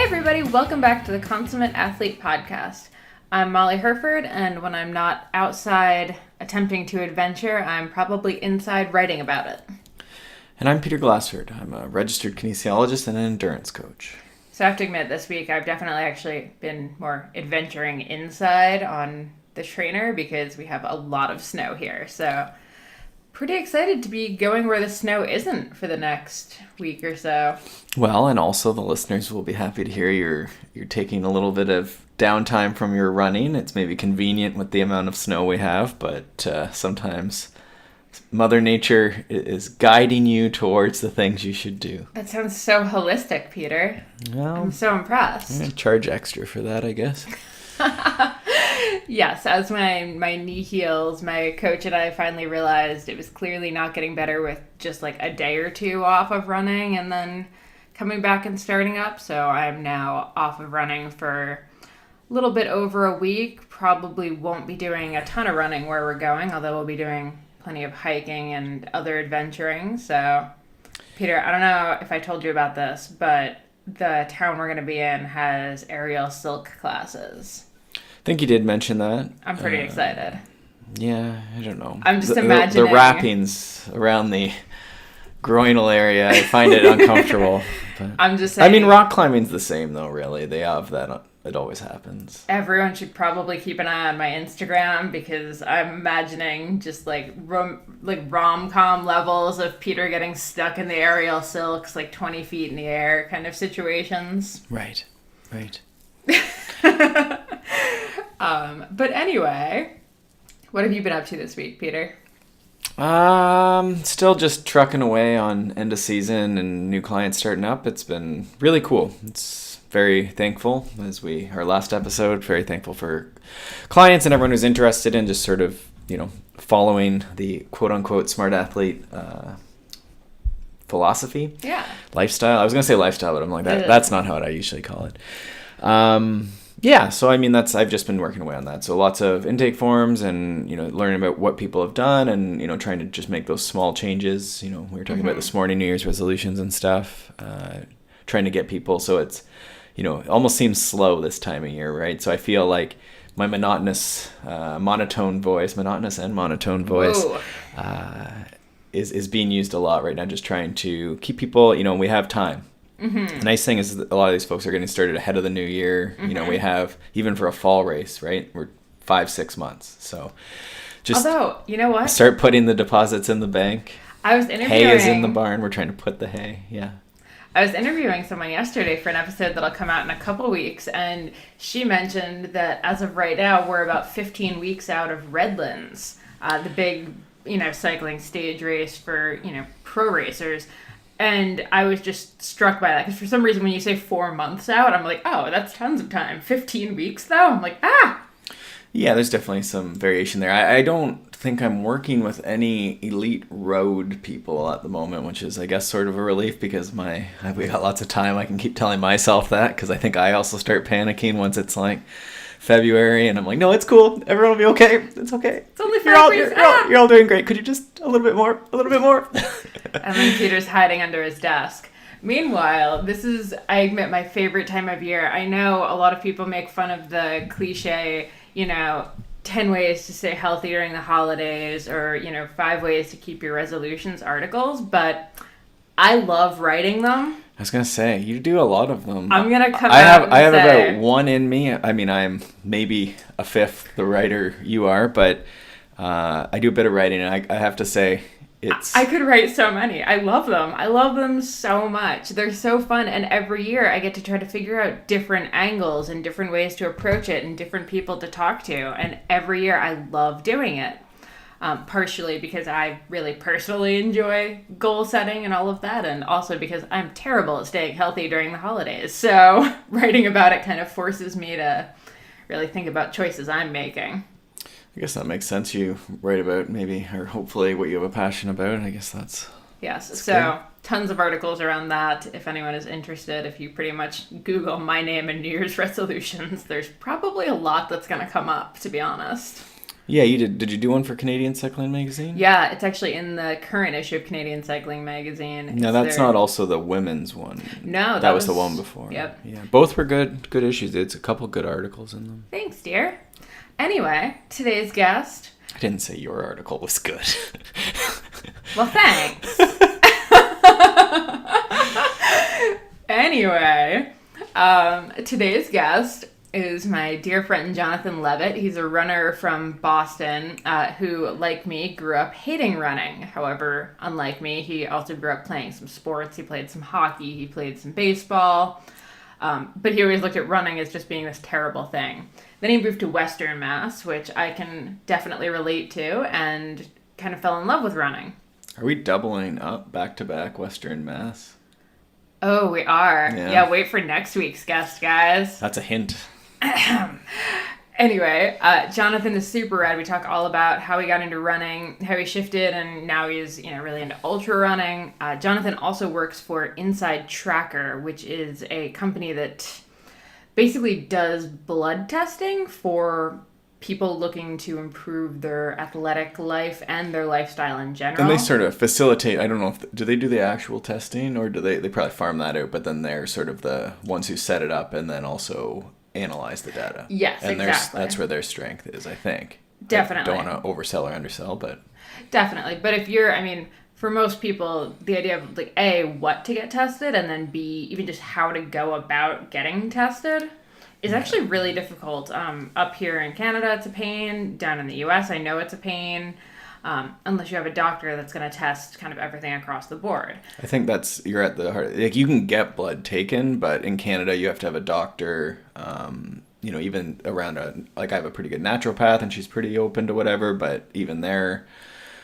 everybody, welcome back to the Consummate Athlete Podcast. I'm Molly Herford, and when I'm not outside attempting to adventure, I'm probably inside writing about it. And I'm Peter Glassford. I'm a registered kinesiologist and an endurance coach. So I have to admit, this week I've definitely actually been more adventuring inside on the trainer because we have a lot of snow here. So pretty excited to be going where the snow isn't for the next week or so. Well, and also the listeners will be happy to hear you're taking a little bit of downtime from your running. It's maybe convenient with the amount of snow we have, but sometimes Mother Nature is guiding you towards the things you should do. That sounds so holistic, Peter. Well, I'm so impressed. I'm going to charge extra for that, I guess. Yes, as my knee heals, my coach and I finally realized it was clearly not getting better with just like a day or two off of running and then coming back and starting up. So I'm now off of running for a little bit over a week. Probably won't be doing a ton of running where we're going, although we'll be doing plenty of hiking and other adventuring. So, Peter, I don't know if I told you about this, but the town we're going to be in has aerial silk classes. I think you did mention that. I'm pretty excited. Yeah, I don't know. I'm just imagining the wrappings around the groinal area. I find it uncomfortable. But, I'm just saying. I mean, rock climbing's the same though. Really, they have that. It always happens. Everyone should probably keep an eye on my Instagram because I'm imagining just like rom-com levels of Peter getting stuck in the aerial silks, like 20 feet in the air kind of situations. Right. But anyway, what have you been up to this week, Peter? Still just trucking away on end of season and new clients starting up. It's been really cool. It's very thankful, as our last episode, very thankful for clients and everyone who's interested in just sort of, following the quote unquote smart athlete, philosophy. Yeah. Lifestyle. I was going to say lifestyle, but I'm like, that's not how I usually call it. Yeah, so I mean, I've just been working away on that. So lots of intake forms and, learning about what people have done and, trying to just make those small changes. We were talking about this morning, New Year's resolutions and stuff, trying to get people. So it's, it almost seems slow this time of year, right? So I feel like my monotonous and monotone voice, is being used a lot right now, just trying to keep people, we have time. Mm-hmm. The nice thing is that a lot of these folks are getting started ahead of the new year. Mm-hmm. We have, even for a fall race, right? We're 5-6 months. So just although, you know what? Start putting the deposits in the bank. I was interviewing. Hay is in the barn. We're trying to put the hay. Yeah. I was interviewing someone yesterday for an episode that'll come out in a couple weeks, and she mentioned that as of right now, we're about 15 weeks out of Redlands, the big, cycling stage race for, pro racers. And I was just struck by that, because for some reason when you say 4 months out, I'm like, oh, that's tons of time. 15 weeks, though? I'm like, Yeah, there's definitely some variation there. I don't think I'm working with any elite road people at the moment, which is, I guess, sort of a relief because we got lots of time. I can keep telling myself that because I think I also start panicking once it's like February, and I'm like, no, it's cool. Everyone will be okay. It's okay. It's only 5 weeks. You're all doing great. Could you just a little bit more? And then Peter's hiding under his desk. Meanwhile, this is, I admit, my favorite time of year. I know a lot of people make fun of the cliche, 10 ways to stay healthy during the holidays or, 5 ways to keep your resolutions articles, but I love writing them. I was going to say, you do a lot of them. I'm going to come I have about one in me. I mean, I'm maybe a fifth the writer you are, but I do a bit of writing, and I have to say, I could write so many. I love them. I love them so much. They're so fun, and every year I get to try to figure out different angles and different ways to approach it and different people to talk to, and every year I love doing it. Partially because I really personally enjoy goal setting and all of that, and also because I'm terrible at staying healthy during the holidays. So writing about it kind of forces me to really think about choices I'm making. I guess that makes sense. You write about maybe, or hopefully, what you have a passion about. I guess that's... Yes, so tons of articles around that. If anyone is interested, if you pretty much Google my name and New Year's resolutions, there's probably a lot that's going to come up, to be honest. Yeah, you did. Did you do one for Canadian Cycling Magazine? Yeah, it's actually in the current issue of Canadian Cycling Magazine. No, that's not also the women's one. No, that was the one before. Yep. Yeah, both were good issues. It's a couple good articles in them. Thanks, dear. Anyway, today's guest. I didn't say your article was good. Well, thanks. Anyway, today's guest is my dear friend Jonathan Levitt. He's a runner from Boston who, like me, grew up hating running. However, unlike me, he also grew up playing some sports. He played some hockey. He played some baseball. But he always looked at running as just being this terrible thing. Then he moved to Western Mass, which I can definitely relate to, and kind of fell in love with running. Are we doubling up back-to-back Western Mass? Oh, we are. Yeah, wait for next week's guest, guys. That's a hint. Anyway, Jonathan is super rad. We talk all about how he got into running, how he shifted, and now he's really into ultra running. Jonathan also works for Inside Tracker, which is a company that basically does blood testing for people looking to improve their athletic life and their lifestyle in general. And they sort of facilitate, I don't know, do they do the actual testing, or do they probably farm that out, but then they're sort of the ones who set it up and then also analyze the data. Yes, and exactly. That's where their strength is, I think. Definitely. I don't want to oversell or undersell, but... Definitely. But if you're, for most people, the idea of, A, what to get tested, and then B, even just how to go about getting tested is actually really difficult. Up here in Canada, it's a pain. Down in the US, I know it's a pain. Unless you have a doctor that's going to test kind of everything across the board. I think you're at the heart. Like, you can get blood taken, but in Canada, you have to have a doctor, even around I have a pretty good naturopath, and she's pretty open to whatever, but even there,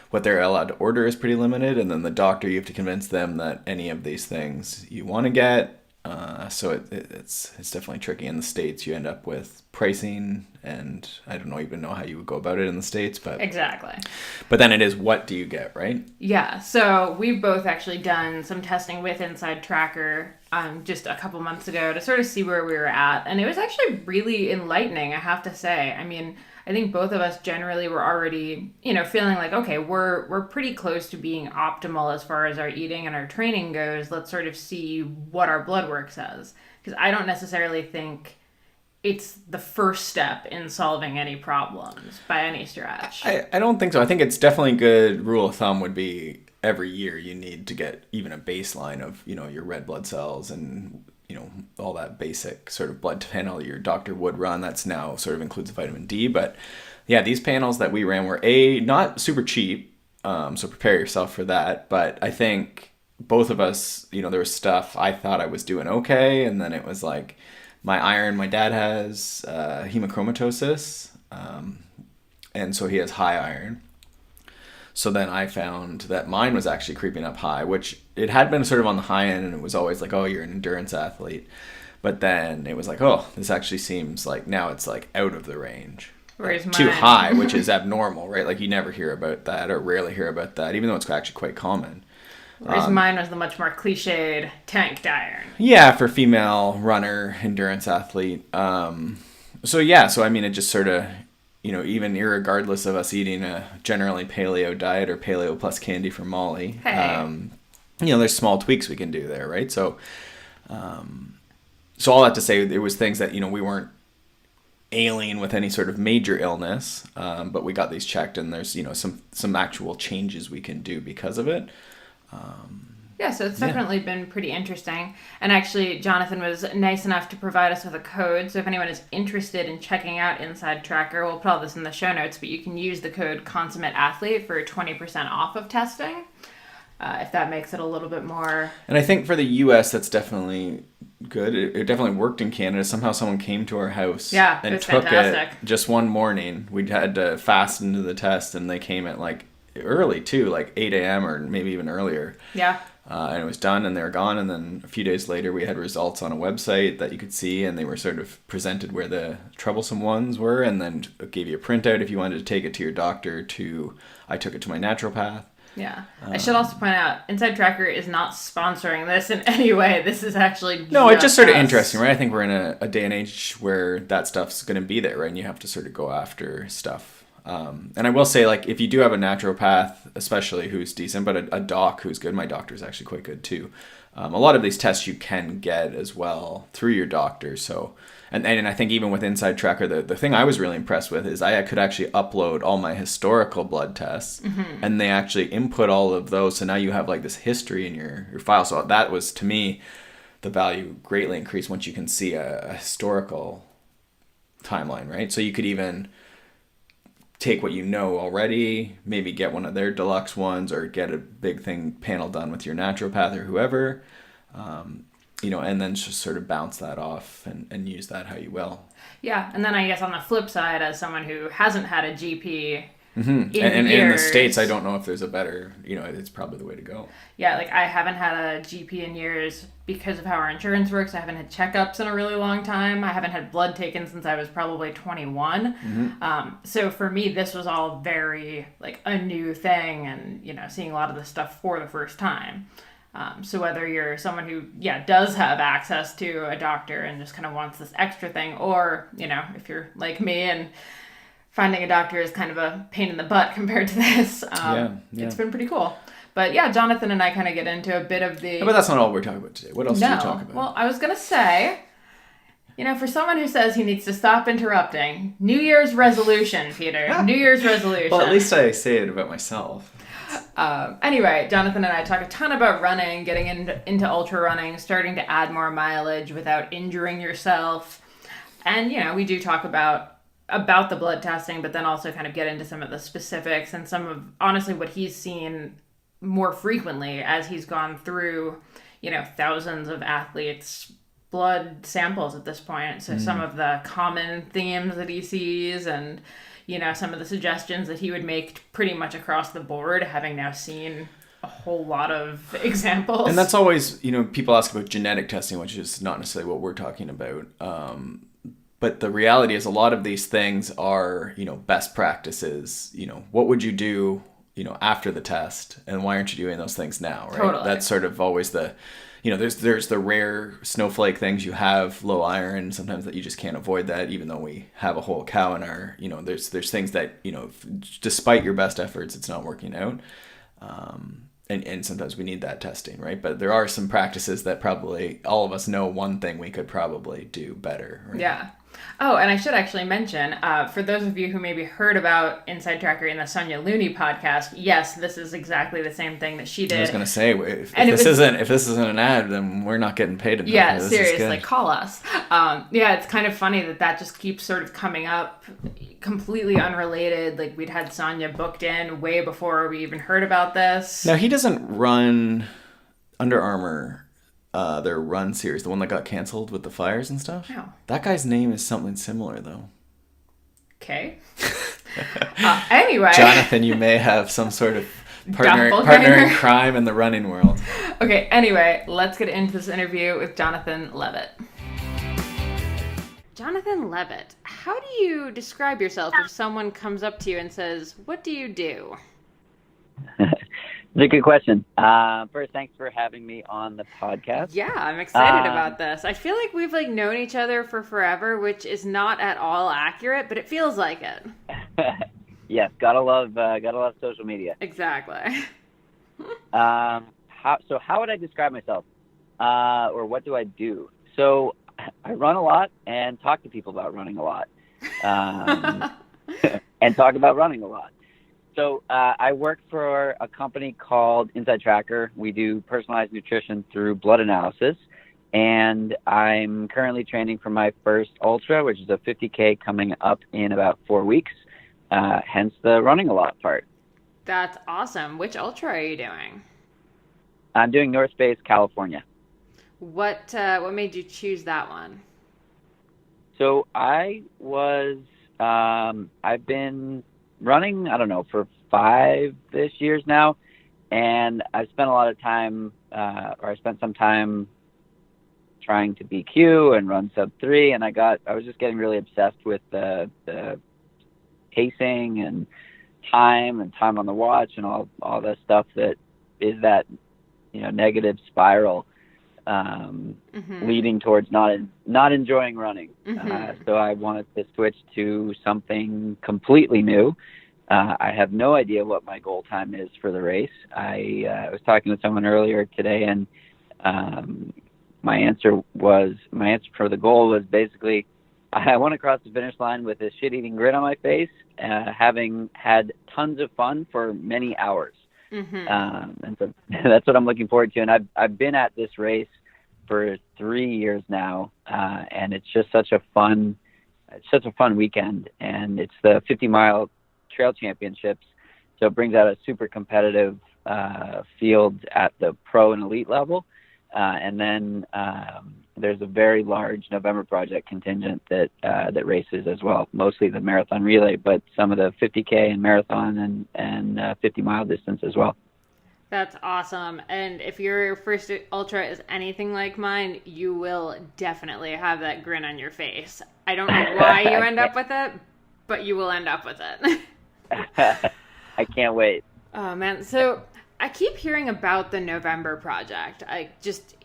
what they're allowed to order is pretty limited, and then the doctor, you have to convince them that any of these things you want to get. So it's definitely tricky. In the States, you end up with pricing, and I don't even know how you would go about it in the States, but exactly. But then it is, what do you get, right? Yeah. So we've both actually done some testing with Inside Tracker just a couple months ago to sort of see where we were at, and it was actually really enlightening, I have to say. I think both of us generally were already, feeling like, okay, we're pretty close to being optimal as far as our eating and our training goes. Let's sort of see what our blood work says. Because I don't necessarily think it's the first step in solving any problems by any stretch. I don't think so. I think it's definitely a good rule of thumb would be every year you need to get even a baseline of, your red blood cells and all that basic sort of blood panel your doctor would run. That's now sort of includes vitamin D. But yeah, these panels that we ran were not super cheap. So prepare yourself for that. But I think both of us, there was stuff I thought I was doing okay. And then it was like my iron, my dad has hemochromatosis. And so he has high iron. So then I found that mine was actually creeping up high, which it had been sort of on the high end, and it was always like, oh, you're an endurance athlete. But then it was like, oh, this actually seems like now it's like out of the range. Whereas too high, which is abnormal, right? Like you never hear about that or rarely hear about that, even though it's actually quite common. Whereas mine was the much more cliched tanked iron. Yeah, for female runner, endurance athlete. So it just sort of... even irregardless of us eating a generally paleo diet or paleo plus candy from Molly, hey. There's small tweaks we can do there, right? So, all that to say, there was things that, we weren't ailing with any sort of major illness, but we got these checked, and there's, some actual changes we can do because of it. Yeah, so it's definitely been pretty interesting. And actually, Jonathan was nice enough to provide us with a code. So if anyone is interested in checking out Inside Tracker, we'll put all this in the show notes, but you can use the code ConsummateAthlete for 20% off of testing, if that makes it a little bit more... And I think for the U.S., that's definitely good. It definitely worked in Canada. Somehow someone came to our house and took fantastic. It just one morning. We had to fast into the test, and they came at early too, 8 a.m. or maybe even earlier. Yeah. And it was done, and they were gone. And then a few days later, we had results on a website that you could see, and they were sort of presented where the troublesome ones were, and then gave you a printout if you wanted to take it to your doctor. I took it to my naturopath. Yeah. I should also point out, Inside Tracker is not sponsoring this in any way. This is actually No, it's just sort of interesting, right? I think we're in a day and age where that stuff's going to be there, right? And you have to sort of go after stuff. And I will say, like, if you do have a naturopath, especially who's decent, but a doc who's good, my doctor is actually quite good too. A lot of these tests you can get as well through your doctor. So, and I think even with Inside Tracker, the thing I was really impressed with is I could actually upload all my historical blood tests, and they actually input all of those. So now you have like this history in your file. So that was, to me, the value greatly increased once you can see a historical timeline, right? So you could even take what you know already, maybe get one of their deluxe ones, or get a big thing panel done with your naturopath or whoever, and then just sort of bounce that off and use that how you will. Yeah, and then I guess on the flip side, as someone who hasn't had a GP and in the States, I don't know if there's a better, it's probably the way to go. Yeah, like I haven't had a GP in years because of how our insurance works. I haven't had checkups in a really long time. I haven't had blood taken since I was probably 21. So for me, this was all very like a new thing, and seeing a lot of this stuff for the first time. So whether you're someone who, does have access to a doctor and just kind of wants this extra thing, or, if you're like me and finding a doctor is kind of a pain in the butt compared to this, it's been pretty cool. But yeah, Jonathan and I kind of get into a bit of the... Yeah, but that's not all we're talking about today. What else do you talk about? Well, I was going to say, for someone who says he needs to stop interrupting, New Year's resolution, Peter. New Year's resolution. Well, at least I say it about myself. Anyway, Jonathan and I talk a ton about running, getting into ultra running, starting to add more mileage without injuring yourself. And, we do talk about the blood testing, but then also kind of get into some of the specifics and some of, honestly, what he's seen more frequently as he's gone through, thousands of athletes' blood samples at this point. So some of the common themes that he sees and, some of the suggestions that he would make pretty much across the board, having now seen a whole lot of examples. And that's always, people ask about genetic testing, which is not necessarily what we're talking about. But the reality is a lot of these things are, best practices. What would you do, after the test, and why aren't you doing those things now, right? Totally. That's sort of always the, there's the rare snowflake things. You have low iron, sometimes that you just can't avoid that, even though we have a whole cow in our, there's things that, despite your best efforts, it's not working out. And sometimes we need that testing, right? But there are some practices that probably all of us know one thing we could probably do better, right? Yeah. Oh, and I should actually mention, for those of you who maybe heard about Inside Tracker in the Sonia Looney podcast, yes, this is exactly the same thing that she did. I was going to say, if this isn't an ad, then we're not getting paid enough. Yeah, seriously, call us. It's kind of funny that just keeps sort of coming up, completely unrelated. Like, we'd had Sonia booked in way before we even heard about this. Now, he doesn't run Under Armour, their run series, the one that got canceled with the fires and stuff. No. That guy's name is something similar, though. Okay. Anyway. Jonathan, you may have some sort of partner in crime in the running world. Okay, anyway, let's get into this interview with Jonathan Levitt. Jonathan Levitt, how do you describe yourself if someone comes up to you and says, "What do you do?" It's a good question. First, thanks for having me on the podcast. Yeah, I'm excited about this. I feel like we've known each other for forever, which is not at all accurate, but it feels like it. Yes, gotta love social media. Exactly. How would I describe myself, or what do I do? So I run a lot and talk to people about running a lot, and talk about running a lot. So I work for a company called Inside Tracker. We do personalized nutrition through blood analysis, and I'm currently training for my first ultra, which is a 50K coming up in about 4 weeks, hence the running a lot part. That's awesome. Which ultra are you doing? I'm doing North Face, California. What made you choose that one? So I've been running, I don't know, for 5-ish years now, and I've spent a lot of time, I spent some time trying to BQ and run sub 3, and I was just getting really obsessed with the pacing and time on the watch and all the stuff that is that, negative spiral. leading towards not enjoying running. So I wanted to switch to something completely new. I have no idea what my goal time is for the race. I was talking to someone earlier today, and my answer for the goal was basically, I want to cross the finish line with a shit-eating grin on my face, having had tons of fun for many hours. And so that's what I'm looking forward to. And I've been at this race for 3 years now, and it's just such a fun weekend. And it's the 50-mile trail championships, so it brings out a super competitive field at the pro and elite level. And then there's a very large November Project contingent that races as well, mostly the marathon relay, but some of the 50K and marathon and 50-mile distance as well. That's awesome. And if your first ultra is anything like mine, you will definitely have that grin on your face. I don't know why you end up with it, but you will end up with it. I can't wait. Oh, man. So I keep hearing about the November Project.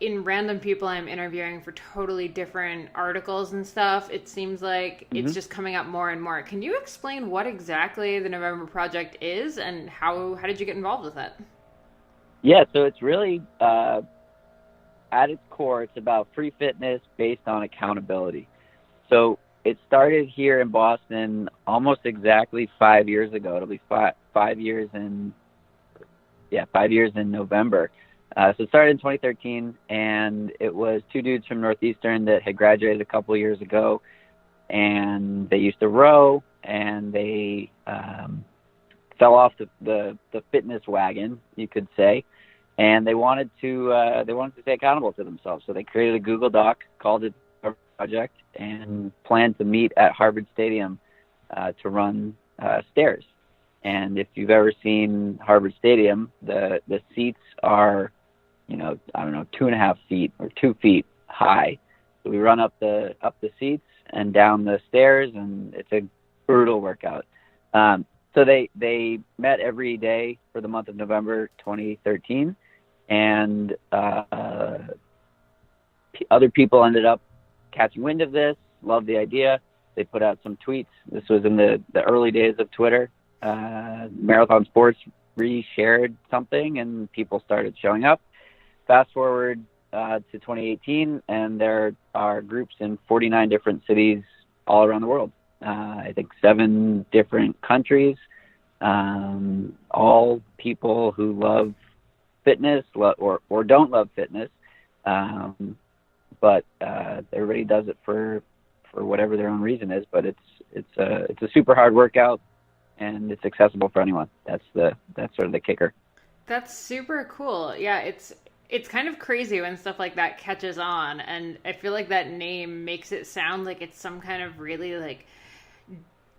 In random people I'm interviewing for totally different articles and stuff, it seems like it's just coming up more and more. Can you explain what exactly the November Project is, and how did you get involved with it? Yeah, so it's really, at its core, it's about free fitness based on accountability. So it started here in Boston almost exactly 5 years ago. It'll be 5 years in 5 years in November. So it started in 2013, and it was two dudes from Northeastern that had graduated a couple of years ago, and they used to row, and they fell off the fitness wagon, you could say, and they wanted to stay accountable to themselves. So they created a Google Doc, called it Project, and planned to meet at Harvard Stadium to run stairs. And if you've ever seen Harvard Stadium, the seats are, 2.5 feet or 2 feet high. So we run up the seats and down the stairs, and it's a brutal workout. So they met every day for the month of November 2013, and other people ended up catching wind of this, loved the idea. They put out some tweets. This was in the early days of Twitter. Marathon Sports reshared something, and people started showing up. Fast forward to 2018, and there are groups in 49 different cities all around the world. I think 7 different countries, all people who love fitness or don't love fitness, but everybody does it for whatever their own reason is. But it's a super hard workout, and it's accessible for anyone. That's sort of the kicker. That's super cool. Yeah, it's kind of crazy when stuff like that catches on, and I feel like that name makes it sound like it's some kind of really like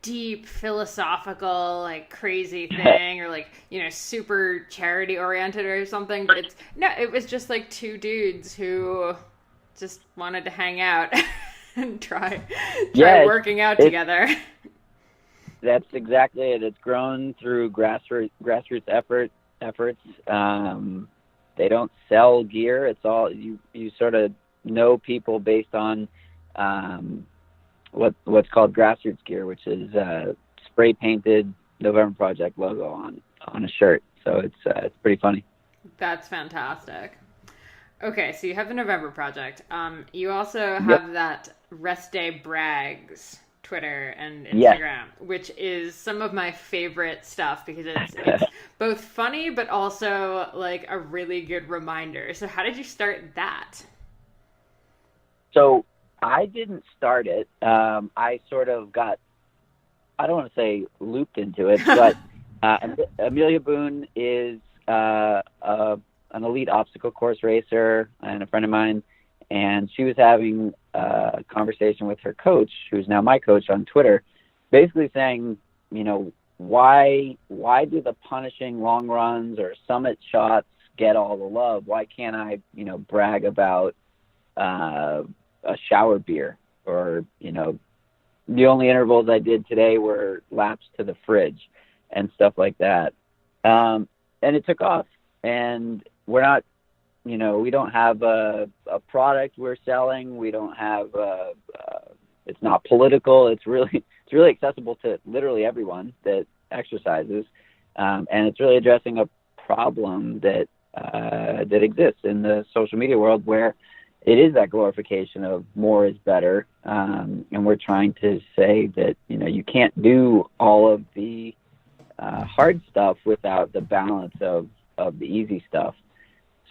deep philosophical, like crazy thing, or like, super charity oriented or something. But it was just like two dudes who just wanted to hang out and try working out together. That's exactly it. It's grown through grassroots efforts. They don't sell gear. It's all you sort of know people based on what's called grassroots gear, which is spray painted November Project logo on a shirt. So it's pretty funny. That's fantastic. Okay, so you have the November Project. You also have that Rest Day Brags Twitter and Instagram, which is some of my favorite stuff because it's both funny but also like a really good reminder. So how did you start that? So I didn't start it. I sort of got, I don't want to say looped into it, but Amelia Boone is an elite obstacle course racer and a friend of mine, and she was having a conversation with her coach, who's now my coach, on Twitter, basically saying, why do the punishing long runs or summit shots get all the love? Why can't I, brag about a shower beer? Or, the only intervals I did today were laps to the fridge and stuff like that. And it took off. And we're not we don't have a product we're selling. We don't have it's not political. It's really accessible to literally everyone that exercises, and it's really addressing a problem that exists in the social media world, where it is that glorification of more is better, and we're trying to say that you can't do all of the hard stuff without the balance of the easy stuff.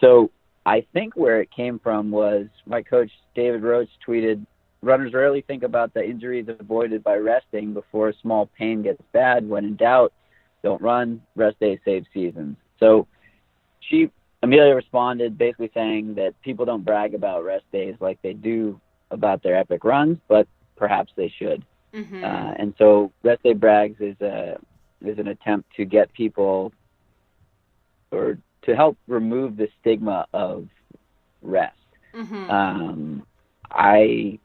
So I think where it came from was my coach David Roach tweeted, "Runners rarely think about the injuries avoided by resting before small pain gets bad. When in doubt, don't run. Rest days save seasons." So Amelia responded basically saying that people don't brag about rest days like they do about their epic runs, but perhaps they should. Mm-hmm. And so rest day brags is an attempt to get people, or to help remove the stigma of rest. Mm-hmm. I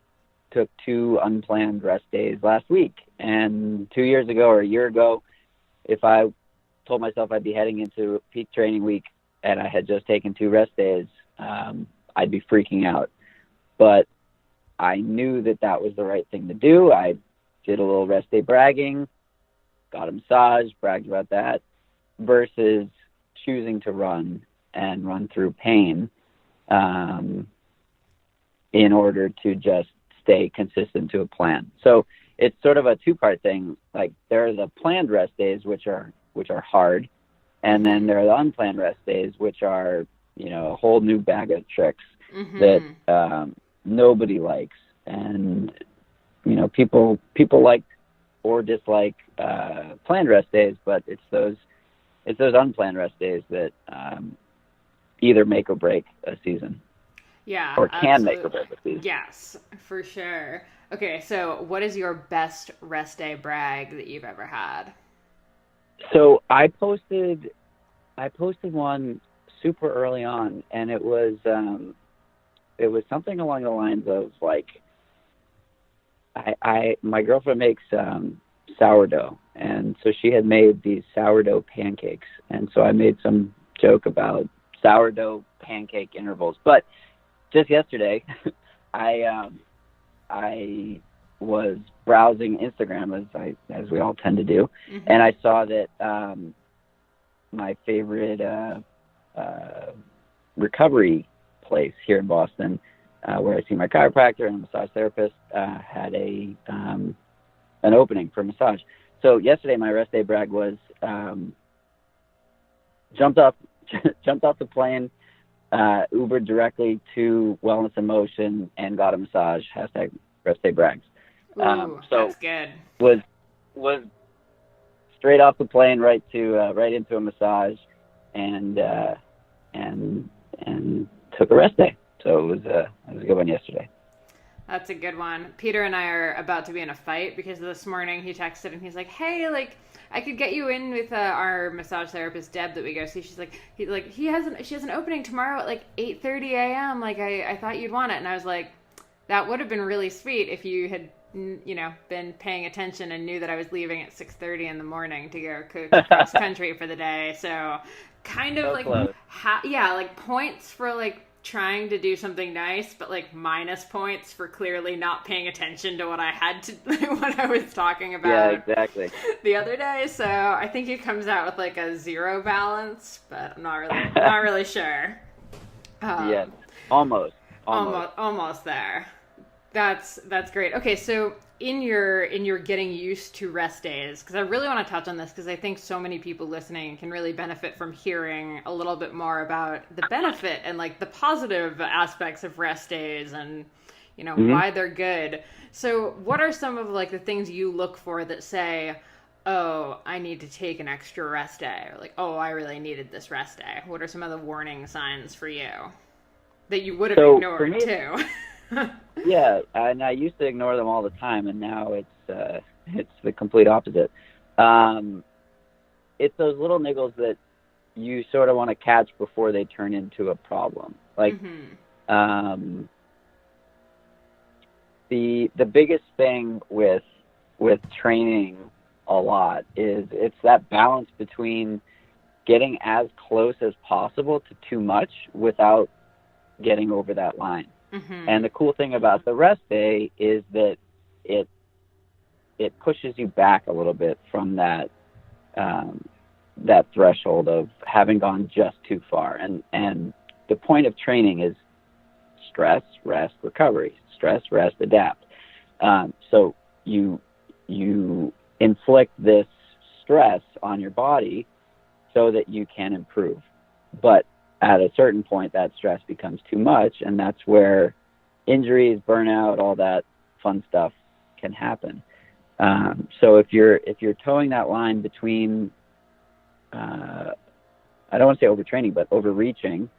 took 2 unplanned rest days last week, and 2 years ago or a year ago, if I told myself I'd be heading into peak training week and I had just taken 2 rest days, I'd be freaking out. But I knew that was the right thing to do. I did a little rest day bragging, got a massage, bragged about that, versus choosing to run and run through pain in order to just stay consistent to a plan. So it's sort of a 2-part thing. Like, there are the planned rest days, which are hard, and then there are the unplanned rest days, which are a whole new bag of tricks Mm-hmm. that nobody likes, and people like or dislike planned rest days, but it's those unplanned rest days that either make or break a season. Yeah, or can absolutely. make or break a season. Yes, for sure. Okay, so what is your best rest day brag that you've ever had? So I posted one super early on, and it was something along the lines of like, my girlfriend makes sourdough, and so she had made these sourdough pancakes, and so I made some joke about sourdough pancake intervals. But just yesterday, I was browsing Instagram as we all tend to do, Mm-hmm. and I saw that my favorite recovery place here in Boston, where I see my chiropractor and massage therapist, had an opening for massage. So yesterday, my rest day brag was jumped off the plane, Ubered directly to Wellness in Motion, and got a massage. Hashtag rest day brags. Ooh, so that's good. Was straight off the plane right into a massage, and took a rest day. So it was a good one yesterday. That's a good one. Peter and I are about to be in a fight because this morning he texted and he's like, "Hey, like, I could get you in with our massage therapist Deb that we go see." She's like, she has an opening tomorrow at like 8:30 a.m. Like, I thought you'd want it, and I was like, that would have been really sweet if you had been paying attention and knew that I was leaving at 6:30 in the morning to go coach cross country for the day. So kind of so like like points for like trying to do something nice, but like minus points for clearly not paying attention to what I had to what I was talking about. Yeah, exactly. The other day. So I think it comes out with like a 0 balance, but I'm not really sure. Yeah, almost there. That's great. Okay, so in your getting used to rest days, because I really want to touch on this, because I think so many people listening can really benefit from hearing a little bit more about the benefit and like the positive aspects of rest days, and Mm-hmm. why they're good. So what are some of like the things you look for that say, oh, I need to take an extra rest day, or like, oh, I really needed this rest day? What are some of the warning signs for you that you would have ignored too? Yeah, and I used to ignore them all the time, and now it's the complete opposite. It's those little niggles that you sort of want to catch before they turn into a problem. Like, Mm-hmm. The biggest thing with training a lot is it's that balance between getting as close as possible to too much without getting over that line. Mm-hmm. And the cool thing about the rest day is that it pushes you back a little bit from that that threshold of having gone just too far. And the point of training is stress, rest, recovery. Stress, rest, adapt. So you inflict this stress on your body so that you can improve. But at a certain point, that stress becomes too much, and that's where injuries, burnout, all that fun stuff can happen. So if you're towing that line between, I don't want to say overtraining, but overreaching,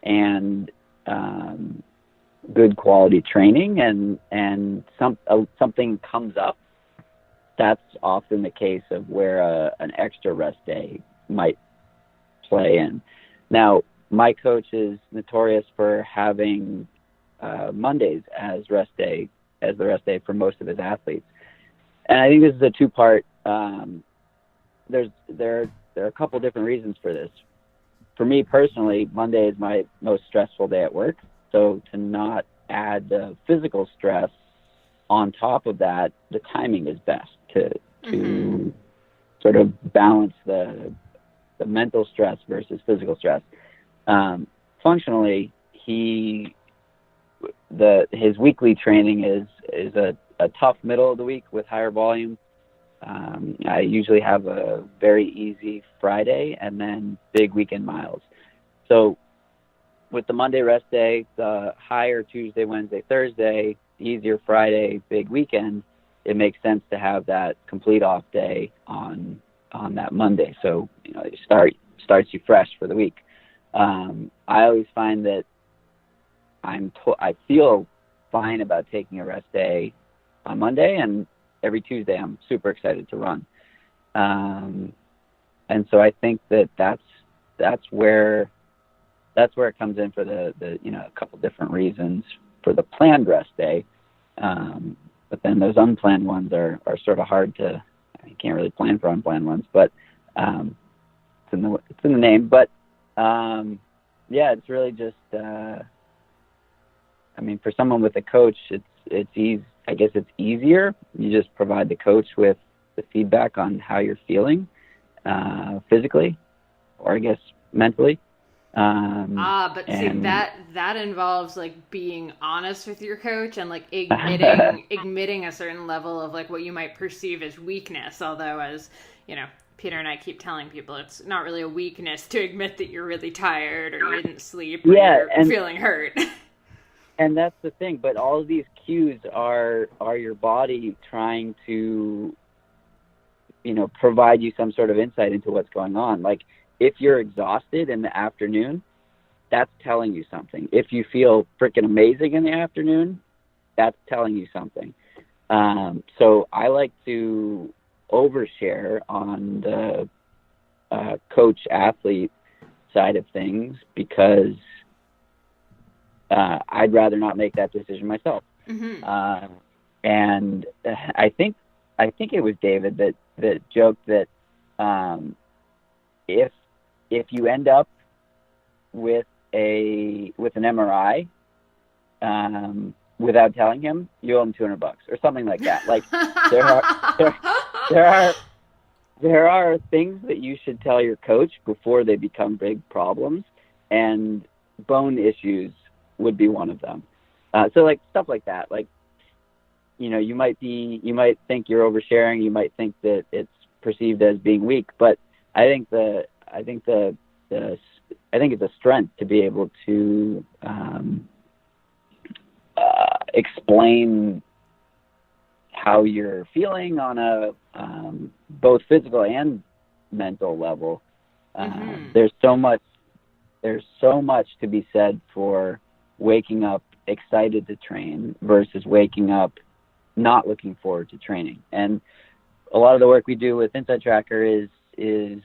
and good quality training, and something comes up, that's often the case of where an extra rest day might play in. Now, my coach is notorious for having Mondays as the rest day for most of his athletes, and I think this is a two-part. There are a couple different reasons for this. For me personally, Monday is my most stressful day at work, so to not add the physical stress on top of that, the timing is best to Mm-hmm. sort of balance the mental stress versus physical stress. Functionally, his weekly training is a tough middle of the week with higher volume. I usually have a very easy Friday and then big weekend miles. So with the Monday rest day, the higher Tuesday, Wednesday, Thursday, easier Friday, big weekend, it makes sense to have that complete off day on that Monday. So, it starts you fresh for the week. I always find that I feel fine about taking a rest day on Monday, and every Tuesday I'm super excited to run. And so I think that's where it comes in for the a couple different reasons for the planned rest day. But then those unplanned ones are sort of hard to. You can't really plan for unplanned ones, but it's in the name. But it's really just. For someone with a coach, it's easy. I guess it's easier. You just provide the coach with the feedback on how you're feeling, physically, or I guess mentally. See, that involves like being honest with your coach and like admitting a certain level of like what you might perceive as weakness. Although, as Peter and I keep telling people, it's not really a weakness to admit that you're really tired or you didn't sleep or you're feeling hurt. And that's the thing. But all of these cues are your body trying to, provide you some sort of insight into what's going on. Like, if you're exhausted in the afternoon, that's telling you something. If you feel freaking amazing in the afternoon, that's telling you something. So I like to overshare on the coach-athlete side of things because I'd rather not make that decision myself. Mm-hmm. And I think it was David that joked that if you end up with an MRI without telling him, you owe him $200 or something like that. Like there are things that you should tell your coach before they become big problems, and bone issues would be one of them. So like stuff like that, like, you might think you're oversharing. You might think that it's perceived as being weak, but I think it's a strength to be able to explain how you're feeling on a both physical and mental level. Mm-hmm. There's so much to be said for waking up excited to train versus waking up not looking forward to training. And a lot of the work we do with Inside Tracker is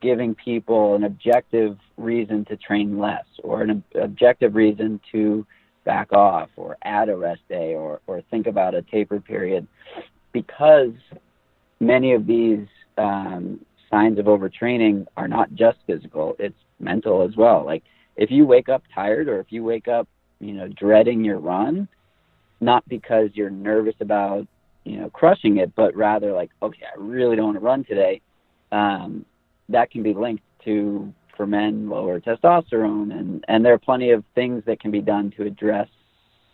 giving people an objective reason to train less, or an objective reason to back off, or add a rest day, or think about a taper period, because many of these signs of overtraining are not just physical, it's mental as well. Like if you wake up tired, or if you wake up, dreading your run, not because you're nervous about, crushing it, but rather like, okay, I really don't want to run today. That can be linked to, for men, lower testosterone. And there are plenty of things that can be done to address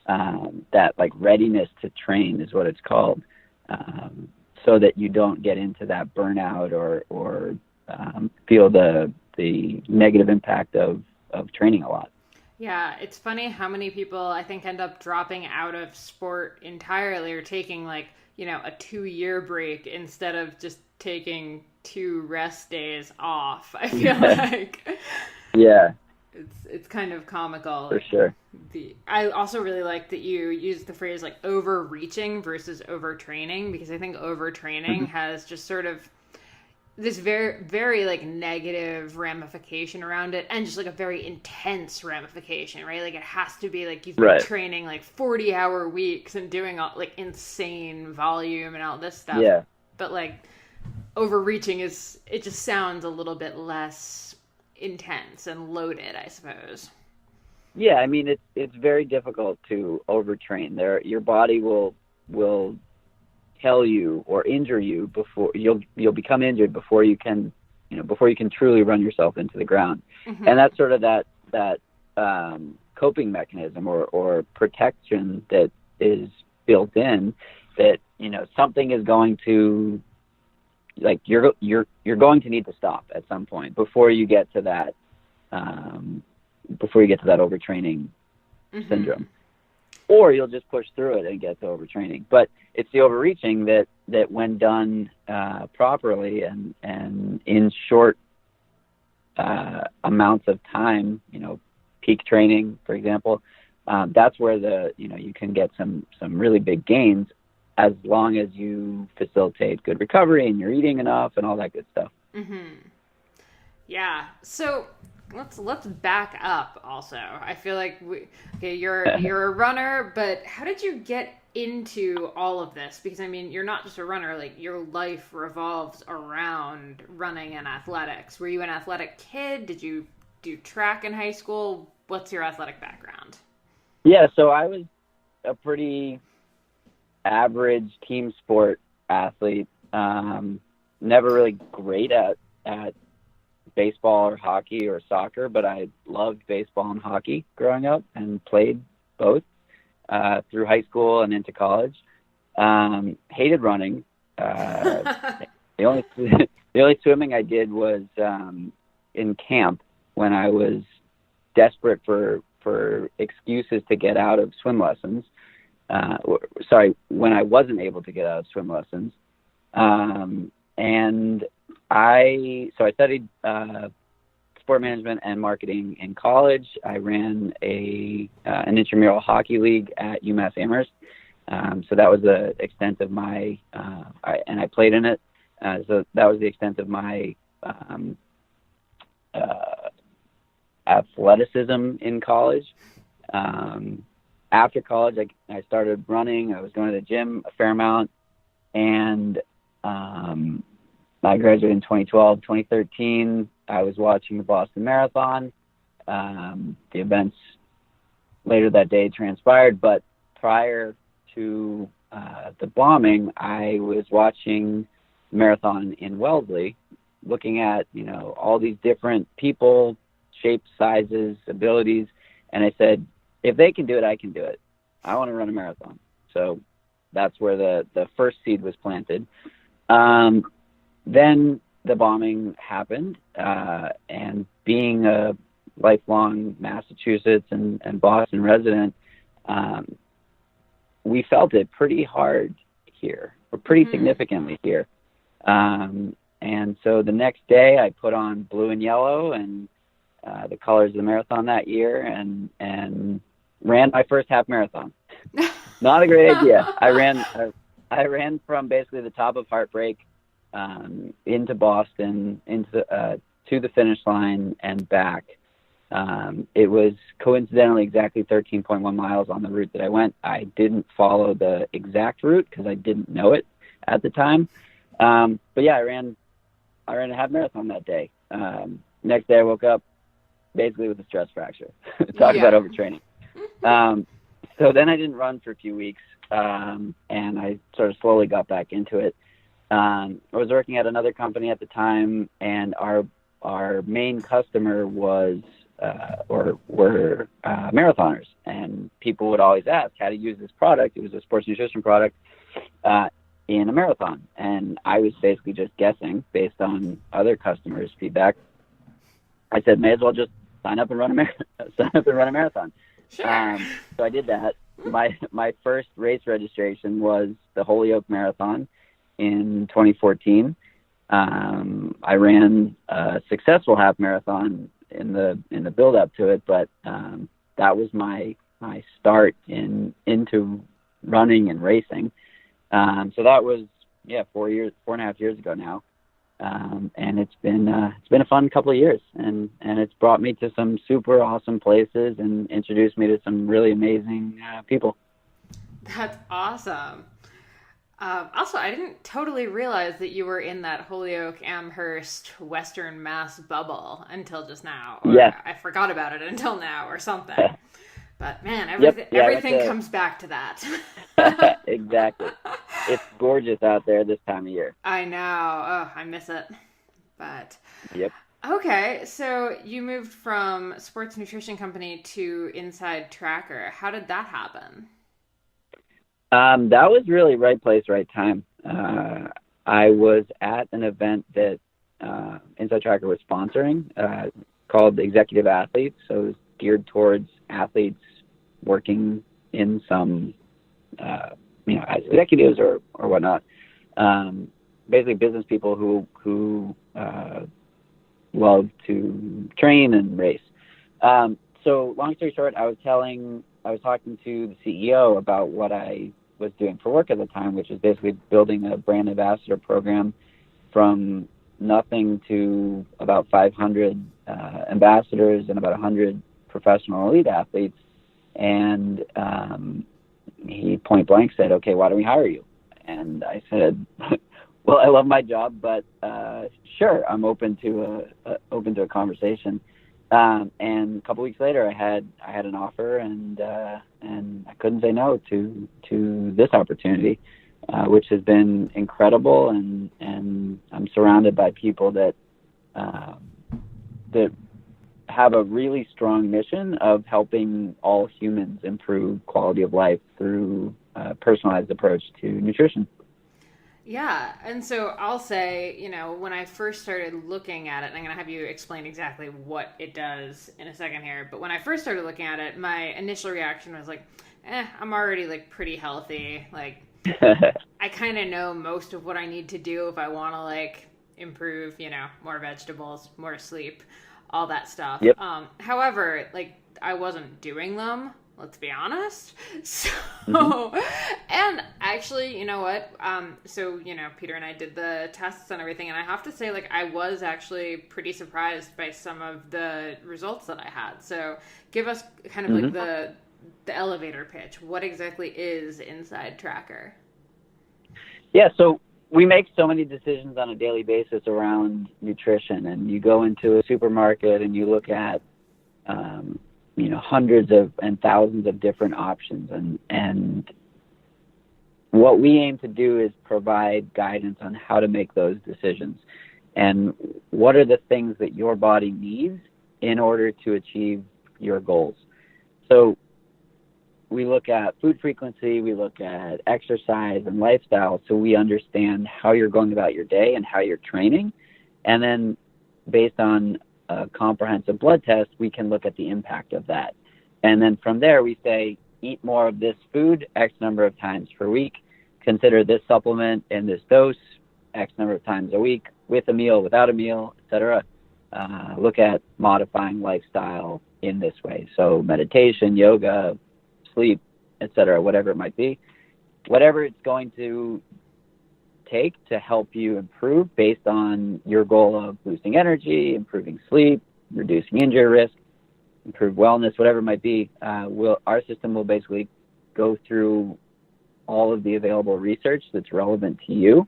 that, like readiness to train is what it's called, so that you don't get into that burnout or feel the negative impact of training a lot. Yeah, it's funny how many people I think end up dropping out of sport entirely, or taking like, a 2-year break instead of just taking 2 rest days off. I feel like yeah, it's kind of comical. For sure. I also really like that you use the phrase like overreaching versus overtraining, because I think overtraining has just sort of this very, very like negative ramification around it, and just like a very intense ramification, right? Like it has to be like you've been training like 40-hour weeks and doing all like insane volume and all this stuff. Yeah. But like overreaching it just sounds a little bit less intense and loaded, I suppose. Yeah, I mean it's very difficult to overtrain. Your body will tell you or injure you before you'll become injured before you can truly run yourself into the ground. Mm-hmm. And that's sort of that coping mechanism or protection that is built in, that something is going to, like you're going to need to stop at some point before you get to that overtraining mm-hmm. syndrome. Or you'll just push through it and get to overtraining. But it's the overreaching that when done properly and in short amounts of time, peak training, for example, that's where you can get some really big gains, as long as you facilitate good recovery and you're eating enough and all that good stuff. Mm-hmm. Yeah. So let's back up also. I feel like you're a runner, but how did you get into all of this? Because I mean, you're not just a runner, like your life revolves around running and athletics. Were you an athletic kid? Did you do track in high school? What's your athletic background? Yeah, so I was a pretty average team sport athlete. Never really great at baseball or hockey or soccer, but I loved baseball and hockey growing up and played both through high school and into college. Hated running. The only swimming I did was in camp when I was desperate for excuses to get out of swim lessons. When I wasn't able to get out of swim lessons. And I studied sport management and marketing in college. I ran an intramural hockey league at UMass Amherst. So that was the extent of my, and I played in it. So that was the extent of my athleticism in college. After college, I started running. I was going to the gym a fair amount, and I graduated in 2012. 2013, I was watching the Boston Marathon. The events later that day transpired, but prior to the bombing, I was watching the marathon in Wellesley, looking at all these different people, shapes, sizes, abilities, and I said, if they can do it, I can do it. I want to run a marathon. So that's where the first seed was planted. Then the bombing happened, and being a lifelong Massachusetts and Boston resident, we felt it pretty hard here, or pretty mm-hmm. significantly here. And so the next day I put on blue and yellow and the colors of the marathon that year, and ran my first half marathon. Not a great idea. I ran from basically the top of Heartbreak into Boston, to the finish line and back. It was coincidentally exactly 13.1 miles on the route that I went. I didn't follow the exact route because I didn't know it at the time. But yeah, I ran a half marathon that day. Next day I woke up basically with a stress fracture. Talk about overtraining. So then I didn't run for a few weeks, and I sort of slowly got back into it. I was working at another company at the time, and our main customer was were marathoners, and people would always ask how to use this product. It was a sports nutrition product in a marathon, and I was basically just guessing based on other customers' feedback. I said, may as well just sign up and run a marathon. Sure. So I did that. My first race registration was the Holyoke Marathon in 2014. I ran a successful half marathon in the build up to it, but that was my start into running and racing. So that was 4.5 years ago now. And it's been a fun couple of years, and it's brought me to some super awesome places and introduced me to some really amazing people. That's awesome. Also, I didn't totally realize that you were in that Holyoke, Amherst, Western Mass bubble until just now. Or Yeah. I forgot about it until now or something. But man, everything comes back to that. Exactly. It's gorgeous out there this time of year. I know. Oh, I miss it. But Yep. okay, so you moved from sports nutrition company to Inside Tracker. How did that happen? That was really right place, right time. I was at an event that Inside Tracker was sponsoring called Executive Athletes. So it was geared towards athletes working in some, as executives or whatnot. Basically, business people who love to train and race. So long story short, I was talking to the CEO about what I was doing for work at the time, which is basically building a brand ambassador program from nothing to about 500 ambassadors and about 100 professional elite athletes. And he point blank said, "Okay, why don't we hire you?" And I said, "Well, I love my job, but sure, I'm open to a conversation." And a couple weeks later, I had an offer, and I couldn't say no to this opportunity, which has been incredible. And I'm surrounded by people that have a really strong mission of helping all humans improve quality of life through a personalized approach to nutrition. Yeah, and so I'll say, when I first started looking at it, and I'm going to have you explain exactly what it does in a second here, but when I first started looking at it, my initial reaction was like, I'm already pretty healthy. I kind of know most of what I need to do if I want to improve, more vegetables, more sleep, all that stuff. Yep. However, I wasn't doing them. Let's be honest. So, and actually, you know what? Peter and I did the tests and everything, and I have to say, I was actually pretty surprised by some of the results that I had. So give us kind of the elevator pitch. What exactly is Inside Tracker? Yeah, so we make so many decisions on a daily basis around nutrition, and you go into a supermarket and you look at, hundreds of and thousands of different options. And what we aim to do is provide guidance on how to make those decisions and what are the things that your body needs in order to achieve your goals. So we look at food frequency, we look at exercise and lifestyle, so we understand how you're going about your day and how you're training. And then based on a comprehensive blood test, we can look at the impact of that. And then from there, we say, eat more of this food X number of times per week. Consider this supplement in this dose X number of times a week, with a meal, without a meal, etc. Look at modifying lifestyle in this way. So meditation, yoga, sleep, etc., whatever it might be. Whatever it's going to take to help you improve based on your goal of boosting energy, improving sleep, reducing injury risk, improve wellness, whatever it might be, our system will basically go through all of the available research that's relevant to you,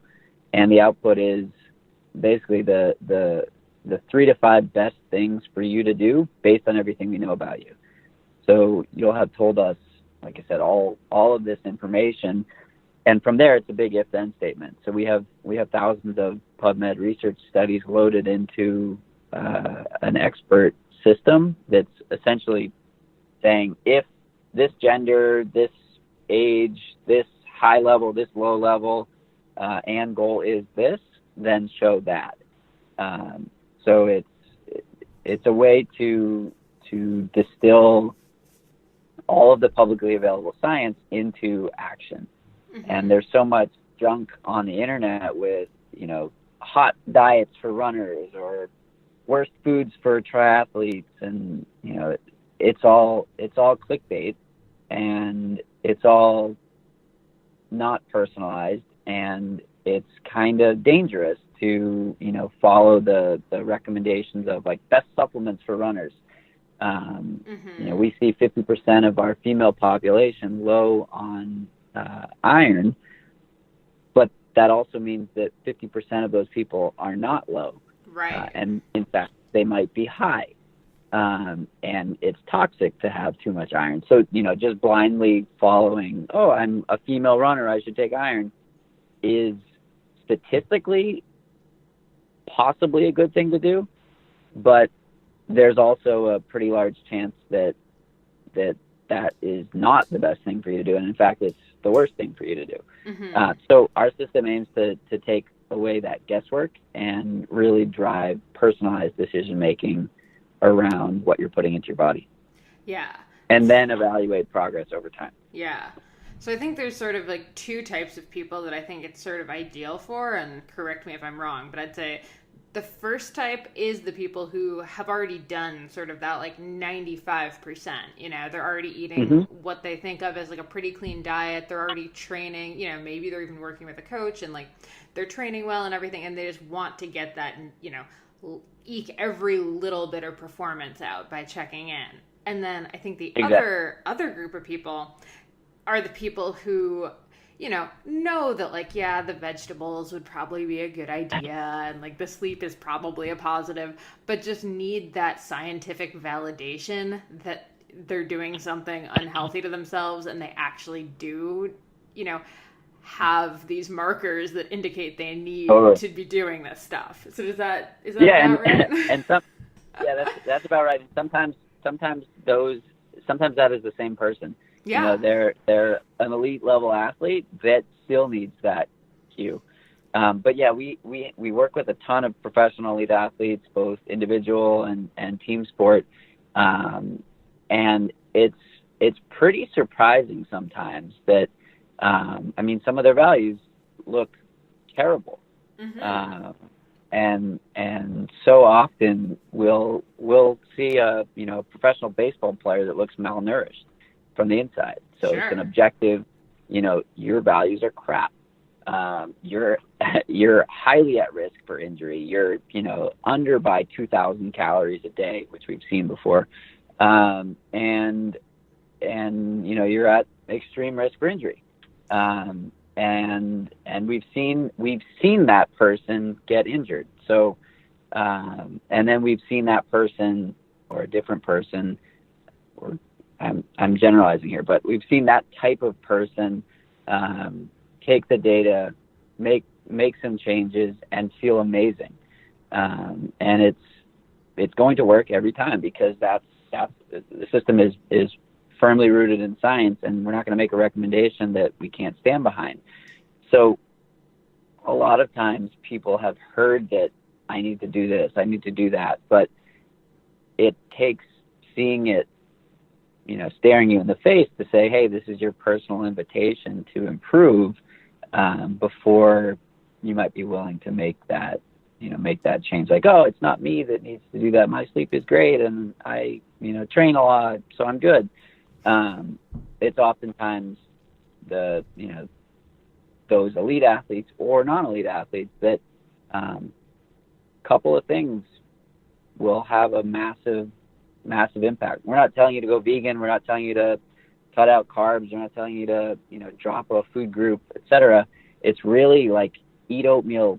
and the output is basically the 3 to 5 best things for you to do based on everything we know about you. So you'll have told us, like I said, all of this information, and from there it's a big if-then statement. So we have thousands of PubMed research studies loaded into an expert system that's essentially saying, if this gender, this age, this high level, this low level, and goal is this, then show that. So it's a way to distill all of the publicly available science into action. Mm-hmm. And there's so much junk on the internet with, hot diets for runners or worst foods for triathletes, and it's all clickbait, and it's all not personalized, and it's kind of dangerous to follow the recommendations of like best supplements for runners. We see 50% of our female population low on iron, but that also means that 50% of those people are not low. Right. And in fact, they might be high. And it's toxic to have too much iron. So, just blindly following, I'm a female runner, I should take iron, is statistically possibly a good thing to do, but there's also a pretty large chance that is not the best thing for you to do, and in fact it's the worst thing for you to do. Mm-hmm. So our system aims to take away that guesswork and really drive personalized decision making around what you're putting into your body. Yeah. And then evaluate progress over time. Yeah. So I think there's sort of like 2 types of people that I think it's sort of ideal for, and correct me if I'm wrong, but I'd say the first type is the people who have already done sort of that like 95%, they're already eating mm-hmm. what they think of as like a pretty clean diet. They're already training, maybe they're even working with a coach and like they're training well and everything. And they just want to get that, eke every little bit of performance out by checking in. And then I think the other group of people are the people who, know that like, yeah, the vegetables would probably be a good idea and like the sleep is probably a positive, but just need that scientific validation that they're doing something unhealthy to themselves, and they actually do, have these markers that indicate they need to be doing this stuff. So is that about right? And that's about right. And sometimes that is the same person. Yeah. They're an elite level athlete that still needs that cue. But yeah, we work with a ton of professional elite athletes, both individual and team sport. And it's pretty surprising sometimes that, some of their values look terrible. Mm-hmm. And so often we'll see a professional baseball player that looks malnourished from the inside. So It's an objective, your values are crap. You're highly at risk for injury. You're, under by 2,000 calories a day, which we've seen before. And you're at extreme risk for injury. And we've seen that person get injured. So, and then we've seen that person or a different person, or I'm generalizing here, but we've seen that type of person take the data, make some changes, and feel amazing. And it's going to work every time, because that's the system is firmly rooted in science, and we're not going to make a recommendation that we can't stand behind. So a lot of times people have heard that I need to do this, I need to do that, but it takes seeing it, staring you in the face to say, hey, this is your personal invitation to improve, before you might be willing to make that change. Like, oh, it's not me that needs to do that. My sleep is great, and I, train a lot, so I'm good. It's oftentimes those elite athletes or non-elite athletes that couple of things will have a massive impact. We're not telling you to go vegan. We're not telling you to cut out carbs. We're not telling you to, drop a food group, etc. It's really like eat oatmeal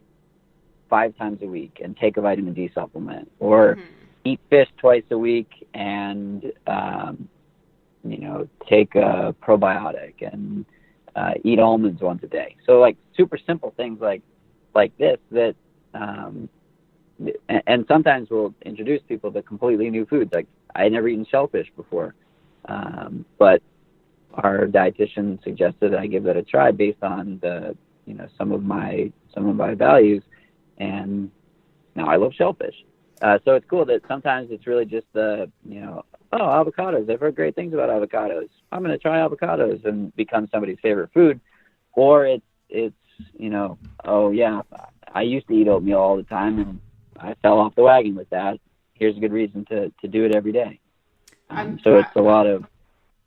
5 times a week and take a vitamin D supplement, or eat fish twice a week and take a probiotic and eat almonds once a day. So like super simple things like this that and sometimes we'll introduce people to completely new foods. Like I had never eaten shellfish before, but our dietitian suggested that I give that a try based on the some of my values, and now I love shellfish. So it's cool that sometimes it's really just avocados. I've heard great things about avocados. I'm going to try avocados and become somebody's favorite food. Or it's oh yeah, I used to eat oatmeal all the time and I fell off the wagon with that. Here's a good reason to do it every day. So it's a lot of...